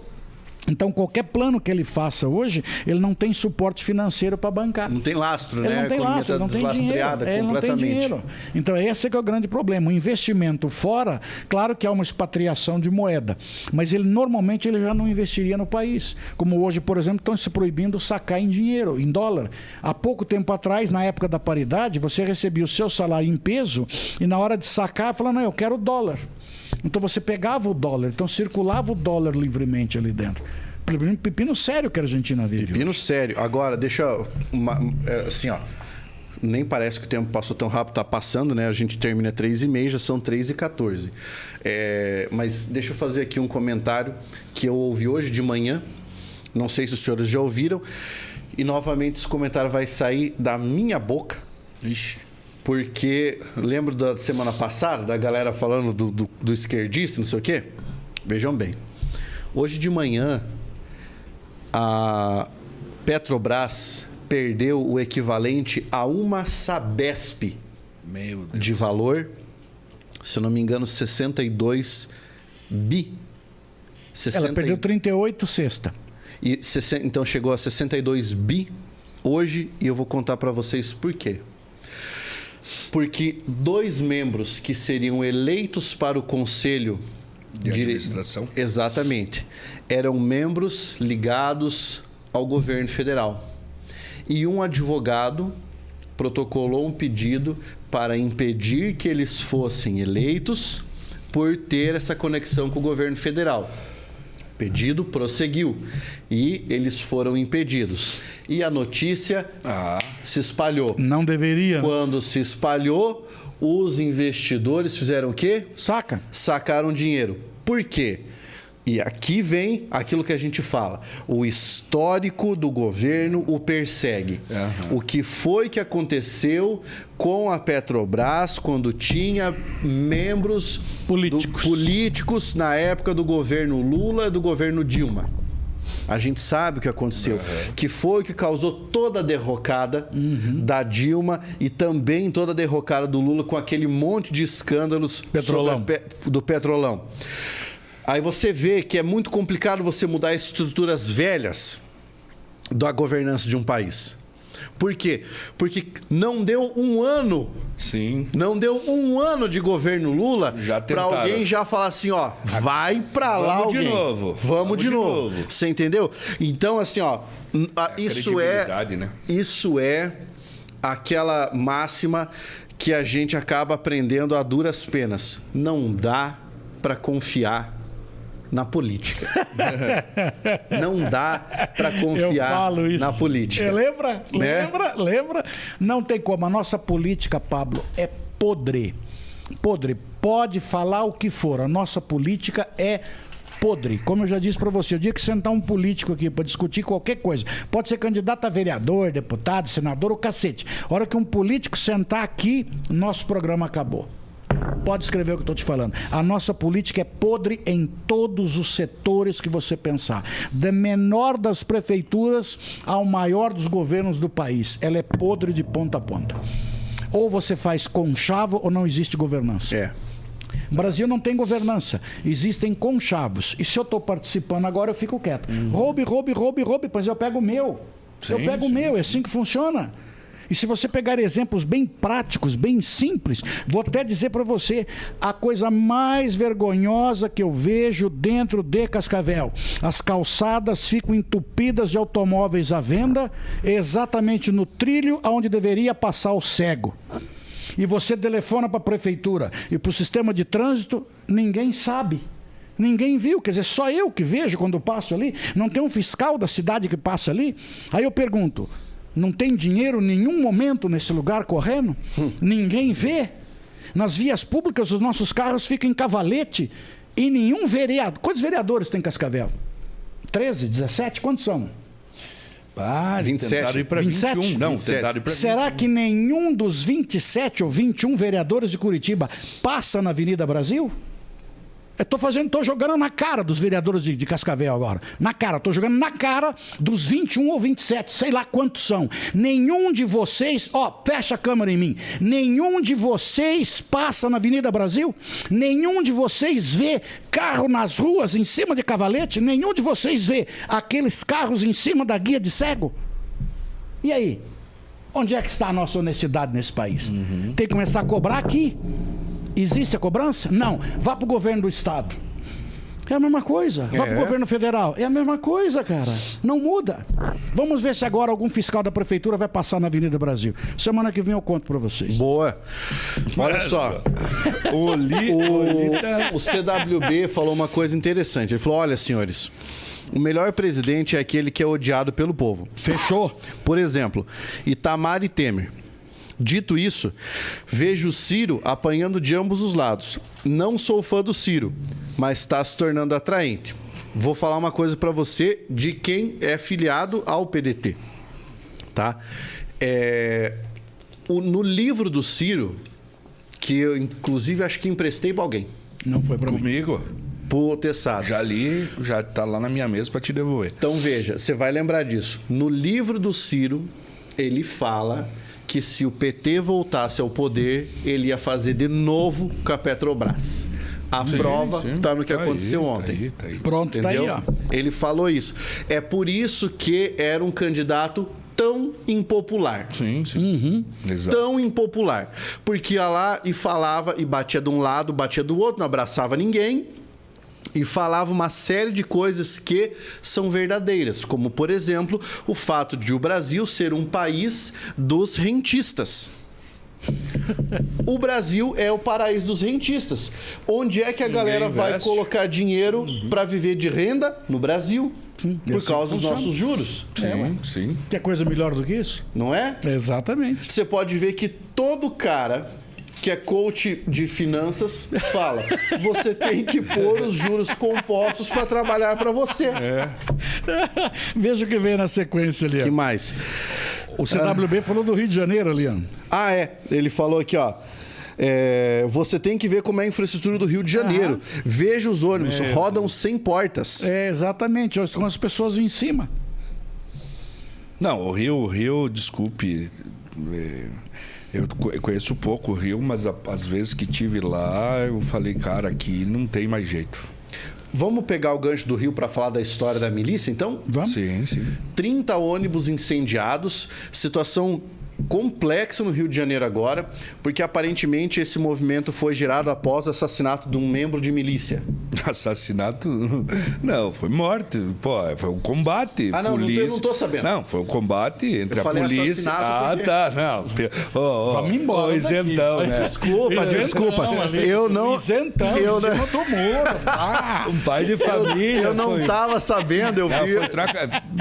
Speaker 2: Então, qualquer plano que ele faça hoje, ele não tem suporte financeiro para bancar.
Speaker 1: Não tem lastro,
Speaker 2: ele
Speaker 1: né?
Speaker 2: não tem lastro, ele não tem dinheiro. Ele não tem dinheiro. Então, esse é que é o grande problema. O investimento fora, claro que há uma expatriação de moeda, mas ele normalmente ele já não investiria no país. Como hoje, por exemplo, estão se proibindo sacar em dinheiro, em dólar. Há pouco tempo atrás, na época da paridade, você recebia o seu salário em peso e na hora de sacar, falava, não, eu quero dólar. Então você pegava o dólar, então circulava o dólar livremente ali dentro. Pepino sério que a Argentina vive.
Speaker 1: Pepino sério. Agora, deixa assim, ó. Nem parece que o tempo passou tão rápido, tá passando, né? A gente termina 3h30, já são 3h14. Mas deixa eu fazer aqui um comentário que eu ouvi hoje de manhã. Não sei se os senhores já ouviram. E novamente esse comentário vai sair da minha boca.
Speaker 4: Ixi.
Speaker 1: Porque lembro da semana passada, da galera falando do esquerdista, não sei o quê? Vejam bem. Hoje de manhã, a Petrobras perdeu o equivalente a uma Sabesp de valor, se eu não me engano, 62 bi.
Speaker 2: Ela perdeu 38 sexta.
Speaker 1: Então chegou a 62 bi hoje e eu vou contar para vocês por quê. Porque 2 membros que seriam eleitos para o Conselho
Speaker 4: de Administração.
Speaker 1: Exatamente. Eram membros ligados ao governo federal. E um advogado protocolou um pedido para impedir que eles fossem eleitos por ter essa conexão com o governo federal. O pedido prosseguiu e eles foram impedidos. E a notícia se espalhou.
Speaker 2: Não deveria.
Speaker 1: Quando se espalhou, os investidores fizeram o quê? Sacaram dinheiro. Por quê? E aqui vem aquilo que a gente fala. O histórico do governo o persegue. O que foi que aconteceu com a Petrobras quando tinha membros políticos na época do governo Lula e do governo Dilma? A gente sabe o que aconteceu. Que foi o que causou toda a derrocada da Dilma e também toda a derrocada do Lula com aquele monte de escândalos do Petrolão. Aí você vê que é muito complicado você mudar estruturas velhas da governança de um país. Por quê? Porque não deu um ano.
Speaker 4: Sim.
Speaker 1: Não deu um ano de governo Lula para alguém já falar assim, ó, vai para lá alguém. Vamos de novo. Você entendeu? Então, assim, ó, isso é aquela máxima que a gente acaba aprendendo a duras penas. Não dá para confiar na política. Não dá para confiar na política.
Speaker 2: Lembra? Não tem como. A nossa política, Pablo, é podre. Podre. Pode falar o que for. A nossa política é podre. Como eu já disse para você, o dia que sentar um político aqui para discutir qualquer coisa, pode ser candidato a vereador, deputado, senador, o cacete. A hora que um político sentar aqui, nosso programa acabou. Pode escrever o que eu estou te falando. A nossa política é podre em todos os setores que você pensar. Da menor das prefeituras ao maior dos governos do país. Ela é podre de ponta a ponta. Ou você faz conchavo ou não existe governança. O Brasil não tem governança. Existem conchavos. E se eu estou participando agora, eu fico quieto. Roube, pois eu pego o meu. É assim que funciona. E se você pegar exemplos bem práticos, bem simples, vou até dizer para você, a coisa mais vergonhosa que eu vejo dentro de Cascavel. As calçadas ficam entupidas de automóveis à venda, exatamente no trilho onde deveria passar o cego. E você telefona para a prefeitura e para o sistema de trânsito, ninguém sabe. Ninguém viu, quer dizer, só eu que vejo quando passo ali. Não tem um fiscal da cidade que passa ali. Aí eu pergunto, não tem dinheiro em nenhum momento nesse lugar correndo? Ninguém vê. Nas vias públicas, os nossos carros ficam em cavalete e nenhum vereador... Quantos vereadores tem em Cascavel? 13, 17? Quantos são?
Speaker 4: 27. Tentaram ir para 21. Não,
Speaker 1: 27.
Speaker 4: Tentaram ir para 21.
Speaker 2: Será que nenhum dos 27 ou 21 vereadores de Curitiba passa na Avenida Brasil? Eu estou jogando na cara dos vereadores de Cascavel agora. Na cara, estou jogando na cara dos 21 ou 27, sei lá quantos são. Nenhum de vocês, fecha a câmera em mim. Nenhum de vocês passa na Avenida Brasil? Nenhum de vocês vê carro nas ruas em cima de cavalete? Nenhum de vocês vê aqueles carros em cima da guia de cego? E aí? Onde é que está a nossa honestidade nesse país? Tem que começar a cobrar aqui. Existe a cobrança? Não. Vá para o governo do estado. É a mesma coisa. Vá para o governo federal. É a mesma coisa, cara. Não muda. Vamos ver se agora algum fiscal da prefeitura vai passar na Avenida Brasil. Semana que vem eu conto para vocês.
Speaker 1: Boa. Olha só. O CWB falou uma coisa interessante. Ele falou, olha, senhores, o melhor presidente é aquele que é odiado pelo povo.
Speaker 2: Fechou.
Speaker 1: Por exemplo, Itamar e Temer. Dito isso, vejo o Ciro apanhando de ambos os lados. Não sou fã do Ciro, mas está se tornando atraente. Vou falar uma coisa para você de quem é filiado ao PDT. Tá? No livro do Ciro, que eu inclusive acho que emprestei para alguém.
Speaker 2: Não foi para mim.
Speaker 4: Comigo?
Speaker 1: Pro Tessado.
Speaker 4: Já li, já tá lá na minha mesa para te devolver.
Speaker 1: Então veja, você vai lembrar disso. No livro do Ciro, ele fala que se o PT voltasse ao poder, ele ia fazer de novo com a Petrobras. A prova está no que aconteceu ontem.
Speaker 4: Tá aí.
Speaker 2: Pronto,
Speaker 1: entendeu?
Speaker 2: tá aí, ó.
Speaker 1: Ele falou isso. É por isso que era um candidato tão impopular.
Speaker 4: Sim. Exato.
Speaker 1: Tão impopular. Porque ia lá e falava, e batia de um lado, batia do outro, não abraçava ninguém. E falava uma série de coisas que são verdadeiras, como, por exemplo, o fato de o Brasil ser um país dos rentistas. O Brasil é o paraíso dos rentistas. Onde é que a galera vai colocar dinheiro para viver de renda? No Brasil. Por causa dos nossos juros.
Speaker 4: Sim.
Speaker 2: Quer coisa melhor do que isso?
Speaker 1: Não é?
Speaker 2: Exatamente.
Speaker 1: Você pode ver que todo cara que é coach de finanças fala: você tem que pôr os juros compostos para trabalhar para você.
Speaker 2: Veja o que vem na sequência ali.
Speaker 1: Que mais?
Speaker 2: O CWB falou do Rio de Janeiro ali.
Speaker 1: Ele falou aqui, ó. Você tem que ver como é a infraestrutura do Rio de Janeiro. Veja os ônibus, rodam sem portas.
Speaker 2: Exatamente, com as pessoas em cima.
Speaker 4: Não, o Rio, desculpe, eu conheço pouco o Rio, mas as vezes que tive lá, eu falei, cara, aqui não tem mais jeito.
Speaker 1: Vamos pegar o gancho do Rio para falar da história da milícia, então?
Speaker 2: Vamos?
Speaker 4: Sim.
Speaker 1: 30 ônibus incendiados, situação complexa no Rio de Janeiro agora, porque aparentemente esse movimento foi gerado após o assassinato de um membro de milícia.
Speaker 4: Assassinato? Não, foi morte. Pô, foi um combate.
Speaker 1: Ah, não,
Speaker 4: polícia...
Speaker 1: não tô sabendo.
Speaker 4: Não, foi um combate entre
Speaker 1: Eu
Speaker 4: a
Speaker 1: falei
Speaker 4: polícia.
Speaker 1: assassinato porque-
Speaker 4: Tá, não.
Speaker 2: Vamos embora
Speaker 4: Isentão,
Speaker 2: daqui.
Speaker 4: né?
Speaker 1: Desculpa. Eu não...
Speaker 2: Isentão,
Speaker 1: eu
Speaker 2: em
Speaker 1: não-
Speaker 2: cima do muro. Ah,
Speaker 4: Um pai de família.
Speaker 1: Eu não
Speaker 4: foi...
Speaker 1: tava sabendo, eu
Speaker 4: Não,
Speaker 1: vi.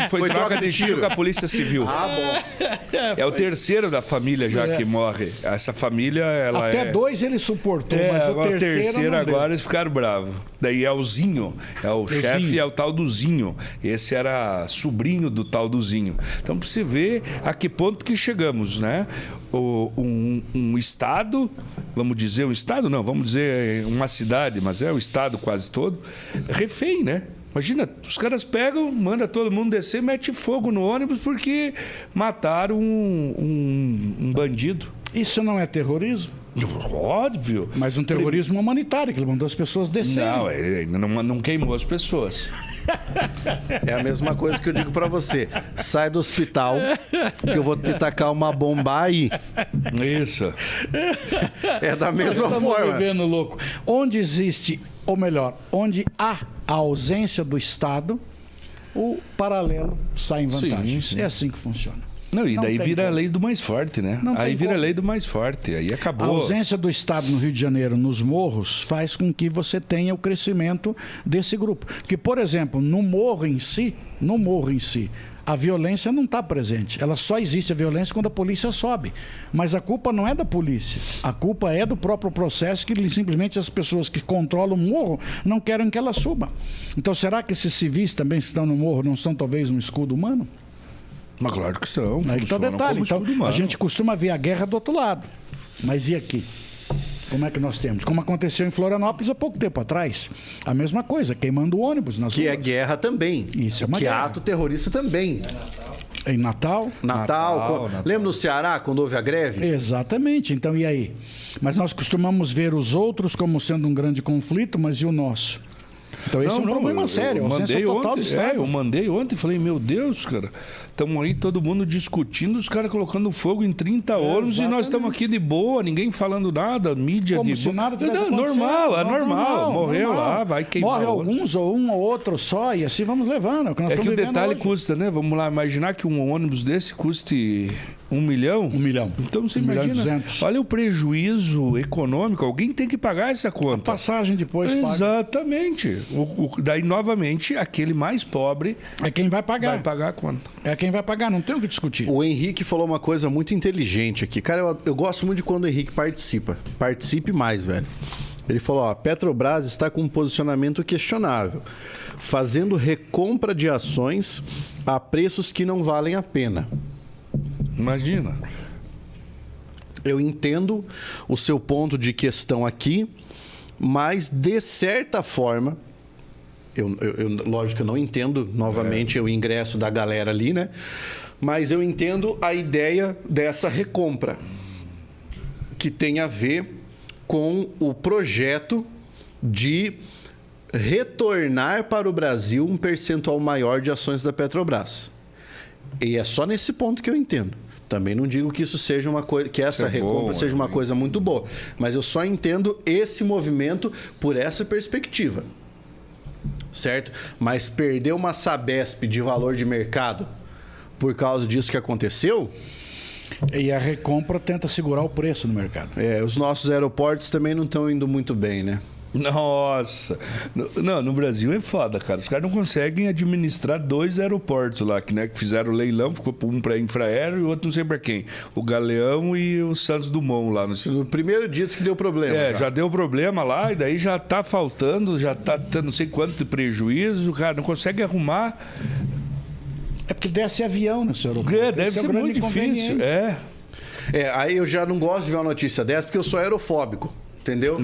Speaker 4: foi troca de tiro com a Polícia Civil.
Speaker 1: Ah, bom.
Speaker 4: É o terceiro da família já que morre. Essa família, ela
Speaker 2: até 2 ele suportou, mas o
Speaker 4: agora
Speaker 2: terceiro não deu.
Speaker 4: agora eles ficaram bravos. Daí é o Zinho, é o chefe, é o tal do Zinho. Esse era sobrinho do tal do Zinho. Então, pra você ver a que ponto que chegamos, né? Um estado, vamos dizer um estado? Não, vamos dizer uma cidade, mas é o estado quase todo, refém, né? Imagina, os caras pegam, manda todo mundo descer, mete fogo no ônibus porque mataram um bandido.
Speaker 2: Isso não é terrorismo?
Speaker 4: Óbvio.
Speaker 2: Mas um terrorismo humanitário, que ele mandou as pessoas descerem.
Speaker 4: Não, ele não queimou as pessoas.
Speaker 1: É a mesma coisa que eu digo pra você. Sai do hospital, que eu vou te tacar uma bomba aí.
Speaker 4: Isso.
Speaker 1: É da mesma
Speaker 2: Estamos
Speaker 1: forma.
Speaker 2: vivendo louco. Onde existe, ou melhor, onde há a ausência do Estado, o paralelo sai em vantagem.
Speaker 4: Sim.
Speaker 2: É assim que funciona.
Speaker 4: Não, e
Speaker 2: Não
Speaker 4: daí
Speaker 2: tem
Speaker 4: vira a
Speaker 2: como.
Speaker 4: lei do mais forte, né?
Speaker 2: Não
Speaker 4: Aí
Speaker 2: tem
Speaker 4: vira a
Speaker 2: como.
Speaker 4: lei do mais forte, aí
Speaker 2: A
Speaker 4: acabou.
Speaker 2: ausência do Estado no Rio de Janeiro, nos morros, faz com que você tenha o crescimento desse grupo. Porque, por exemplo, no morro em si, a violência não está presente. Ela só existe a violência quando a polícia sobe. Mas a culpa não é da polícia. A culpa é do próprio processo que simplesmente as pessoas que controlam o morro não querem que ela suba. Então, será que esses civis também que estão no morro não são talvez um escudo humano?
Speaker 4: Mas claro que estão.
Speaker 2: Aí que está o
Speaker 4: funcionam
Speaker 2: detalhe.
Speaker 4: como
Speaker 2: Então,
Speaker 4: escudo humano.
Speaker 2: a gente costuma ver a guerra do outro lado. Mas e aqui? Como é que nós temos? Como aconteceu em Florianópolis há pouco tempo atrás. A mesma coisa, queimando ônibus nas
Speaker 1: Que é
Speaker 2: ruas.
Speaker 1: guerra também.
Speaker 2: Isso é uma
Speaker 1: que é
Speaker 2: guerra.
Speaker 1: ato terrorista também.
Speaker 2: Em Natal?
Speaker 1: Natal.
Speaker 4: Natal.
Speaker 1: Lembra no Ceará, quando houve a greve?
Speaker 2: Exatamente. Então, e aí? Mas nós costumamos ver os outros como sendo um grande conflito, mas e o nosso? Então, esse é um problema sério.
Speaker 4: Eu
Speaker 2: a ausência
Speaker 4: mandei
Speaker 2: total
Speaker 4: ontem,
Speaker 2: do Estado.
Speaker 4: eu mandei ontem e falei, meu Deus, cara, estamos aí todo mundo discutindo, os caras colocando fogo em 30 ônibus e nós estamos aqui de boa, ninguém falando nada, mídia
Speaker 2: Como
Speaker 4: de
Speaker 2: se
Speaker 4: boa.
Speaker 2: nada tivesse
Speaker 4: Não,
Speaker 2: acontecendo.
Speaker 4: normal, é normal. Morreu
Speaker 2: normal.
Speaker 4: lá, vai queimar
Speaker 2: Morre
Speaker 4: ônibus.
Speaker 2: alguns, ou um ou outro só, e assim vamos levando.
Speaker 4: É que o detalhe
Speaker 2: hoje.
Speaker 4: custa, né? Vamos lá, imaginar que um ônibus desse custe 1 milhão.
Speaker 2: 1 milhão.
Speaker 4: Então você
Speaker 2: 1 milhão e
Speaker 4: imagina,
Speaker 2: 200.
Speaker 4: olha o prejuízo econômico, alguém tem que pagar essa conta.
Speaker 2: Passagem depois paga.
Speaker 4: Exatamente. Daí, novamente, aquele mais pobre
Speaker 2: É quem vai pagar.
Speaker 4: vai pagar a conta.
Speaker 2: É quem vai pagar, não tem o que discutir.
Speaker 1: O Henrique falou uma coisa muito inteligente aqui. Cara, eu gosto muito de quando o Henrique participa. Participe mais, velho. Ele falou, ó, Petrobras está com um posicionamento questionável, fazendo recompra de ações a preços que não valem a pena.
Speaker 4: Imagina.
Speaker 1: Eu entendo o seu ponto de questão aqui, mas de certa forma, lógico que eu não entendo novamente o ingresso da galera ali, né? Mas eu entendo a ideia dessa recompra, que tem a ver com o projeto de retornar para o Brasil um percentual maior de ações da Petrobras. E é só nesse ponto que eu entendo. Também não digo que isso seja uma coisa, que essa recompra seja uma coisa muito boa, mas eu só entendo esse movimento por essa perspectiva. Certo? Mas perder uma Sabesp de valor de mercado por causa disso que aconteceu,
Speaker 2: E a recompra tenta segurar o preço no mercado.
Speaker 1: os nossos aeroportos também não estão indo muito bem, né?
Speaker 4: Nossa! Não, no Brasil é foda, cara. Os caras não conseguem administrar 2 aeroportos lá, que fizeram o leilão, ficou um para Infraero e o outro não sei para quem. O Galeão e o Santos Dumont lá.
Speaker 1: No primeiro dia disse que deu problema.
Speaker 4: Já deu problema lá e daí já tá faltando, já tá tendo não sei quanto de prejuízo, cara, não consegue arrumar.
Speaker 2: É porque desce avião nesse aeroporto.
Speaker 4: Deve
Speaker 2: Esse é o
Speaker 4: ser
Speaker 2: grande
Speaker 4: muito difícil.
Speaker 2: inconveniente.
Speaker 1: Aí eu já não gosto de ver uma notícia dessa porque eu sou aerofóbico. Entendeu?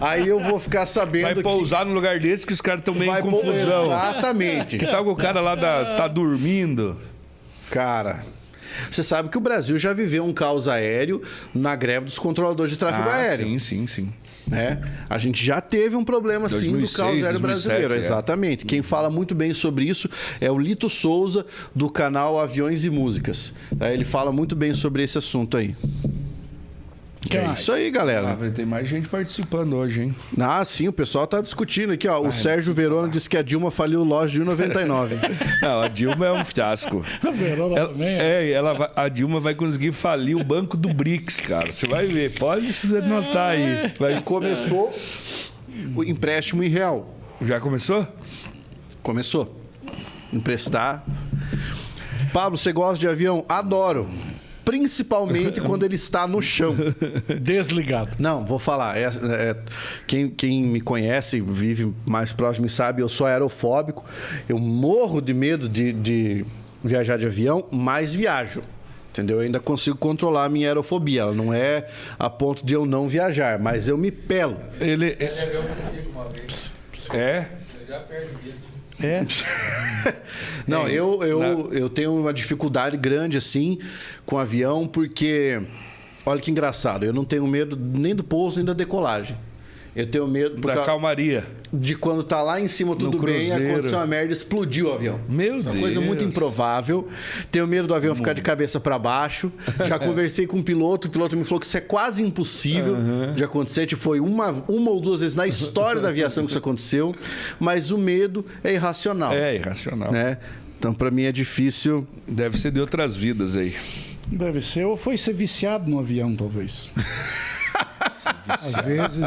Speaker 1: Aí eu vou ficar sabendo
Speaker 4: Vai pousar no lugar desse que os caras estão meio em confusão.
Speaker 1: Exatamente.
Speaker 4: Que tal o cara lá tá dormindo?
Speaker 1: Cara, você sabe que o Brasil já viveu um caos aéreo na greve dos controladores de tráfego aéreo.
Speaker 4: Sim.
Speaker 1: Né? A gente já teve um problema sim do
Speaker 4: 2006,
Speaker 1: caos aéreo
Speaker 4: 2007,
Speaker 1: brasileiro. Exatamente. Quem fala muito bem sobre isso é o Lito Souza, do canal Aviões e Músicas. Ele fala muito bem sobre esse assunto aí.
Speaker 2: Que
Speaker 1: É
Speaker 2: mais?
Speaker 1: isso aí, galera.
Speaker 4: Tem mais gente participando hoje, hein?
Speaker 1: Ah, sim, o pessoal tá discutindo aqui, ó. O Sérgio Verona disse que a Dilma faliu loja de 1,99.
Speaker 4: Não, a Dilma é um fiasco.
Speaker 2: A Verona também é.
Speaker 4: A Dilma vai conseguir falir o banco do BRICS, cara. Você vai ver. Pode se notar aí.
Speaker 1: Começou o empréstimo em real.
Speaker 4: Já começou?
Speaker 1: Começou. Emprestar. Pablo, você gosta de avião? Adoro. Principalmente quando ele está no chão.
Speaker 2: Desligado.
Speaker 1: Não, vou falar. Quem me conhece, vive mais próximo e sabe, eu sou aerofóbico. Eu morro de medo de viajar de avião, mas viajo. Entendeu? Eu ainda consigo controlar a minha aerofobia. Ela não é a ponto de eu não viajar, mas eu me pelo.
Speaker 4: Ele... É?
Speaker 2: É.
Speaker 1: Não, eu tenho uma dificuldade grande assim com avião, porque olha que engraçado, eu não tenho medo nem do pouso nem da decolagem. Eu tenho medo
Speaker 4: Da calmaria.
Speaker 1: de quando tá lá em cima tudo bem, aconteceu uma merda, explodiu o avião.
Speaker 4: Meu Deus.
Speaker 1: Uma coisa muito improvável. Tenho medo do avião ficar de cabeça para baixo. Já conversei com o piloto me falou que isso é quase impossível de acontecer. Tipo, foi uma ou duas vezes na história da aviação que isso aconteceu, mas o medo é irracional.
Speaker 4: É irracional.
Speaker 1: Né? Então, para mim é difícil.
Speaker 4: Deve ser de outras vidas aí.
Speaker 2: Deve ser, ou foi ser viciado no avião, talvez. Às vezes,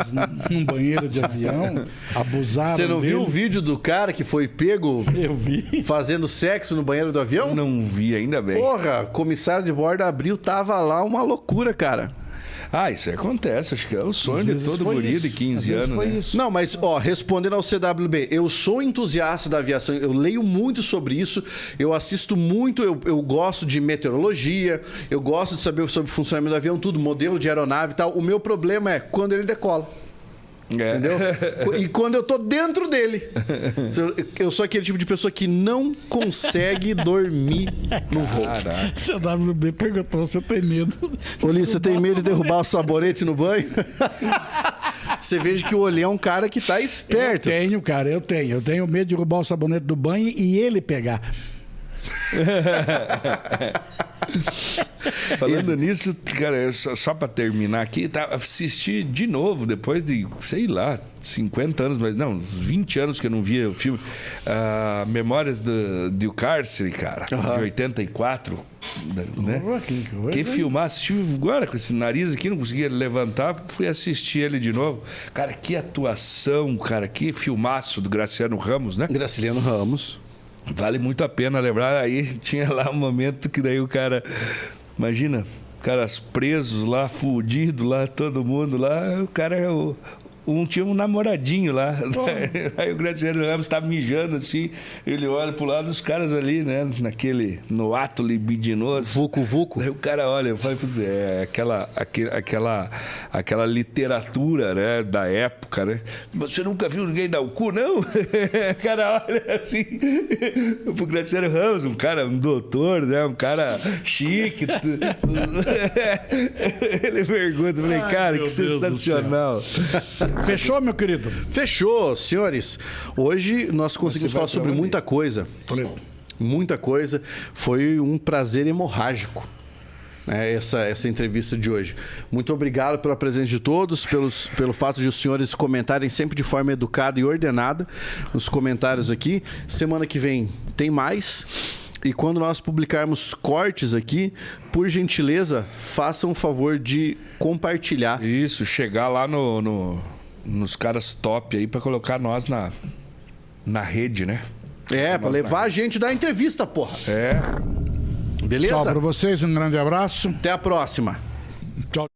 Speaker 2: num banheiro de avião, abusaram
Speaker 1: Você não
Speaker 2: dele.
Speaker 1: viu o vídeo do cara que foi pego
Speaker 2: Eu vi.
Speaker 1: fazendo sexo no banheiro do avião?
Speaker 4: Não vi, ainda bem.
Speaker 1: Porra, comissário de bordo abriu, tava lá uma loucura, cara.
Speaker 4: Ah, isso acontece. Acho que é o sonho de todo guri de 15 anos,
Speaker 2: foi
Speaker 4: né?
Speaker 2: isso.
Speaker 1: Não, mas, ó, respondendo ao CWB, eu sou entusiasta da aviação, eu leio muito sobre isso, eu assisto muito, eu gosto de meteorologia, eu gosto de saber sobre o funcionamento do avião, tudo, modelo de aeronave e tal. O meu problema é quando ele decola.
Speaker 4: É.
Speaker 1: Entendeu? E quando eu tô dentro dele. Eu sou aquele tipo de pessoa que não consegue dormir no voo.
Speaker 4: Caraca.
Speaker 2: CWB perguntou se eu tenho medo.
Speaker 1: Olha, você tem medo de derrubar o sabonete no banho? Você veja que o Olê é um cara que tá esperto.
Speaker 2: Eu tenho, cara, eu tenho. Eu tenho medo de roubar o sabonete do banho e ele pegar.
Speaker 4: Falando nisso, cara, só pra terminar aqui, assisti de novo, depois de, sei lá, 50 anos, mas não, uns 20 anos que eu não via o filme, Memórias do Cárcere, cara, de 84. Né? Que filmar, assisti agora com esse nariz aqui, não conseguia levantar, fui assistir ele de novo. Cara, que atuação, cara, que filmaço do Graciano Ramos, né?
Speaker 1: Graciliano Ramos.
Speaker 4: Vale muito a pena lembrar. Aí tinha lá um momento que daí o cara... Imagina, caras presos lá, fudidos lá, todo mundo lá. O cara... tinha um namoradinho lá. Aí o Graciano Ramos tá mijando assim. Ele olha pro lado dos caras ali, né? No ato libidinoso.
Speaker 1: Vucu.
Speaker 4: Daí o cara olha, eu falei, putz, aquela literatura, né? Da época, né? Você nunca viu ninguém dar o cu, não? O cara olha assim pro Graciano Ramos, um doutor, né? Um cara chique. Ele pergunta, eu falei, cara, que sensacional.
Speaker 2: Fechou, meu querido?
Speaker 1: Fechou, senhores. Hoje nós conseguimos falar sobre muita coisa. Muita coisa. Foi um prazer hemorrágico, né, essa entrevista de hoje. Muito obrigado pela presença de todos, pelo fato de os senhores comentarem sempre de forma educada e ordenada nos comentários aqui. Semana que vem tem mais. E quando nós publicarmos cortes aqui, por gentileza, façam um favor de compartilhar.
Speaker 4: Isso, chegar lá nos caras top aí pra colocar nós na rede, né?
Speaker 1: Pra levar a gente da entrevista, porra.
Speaker 4: É.
Speaker 1: Beleza?
Speaker 2: Tchau pra vocês, um grande abraço.
Speaker 1: Até a próxima.
Speaker 2: Tchau.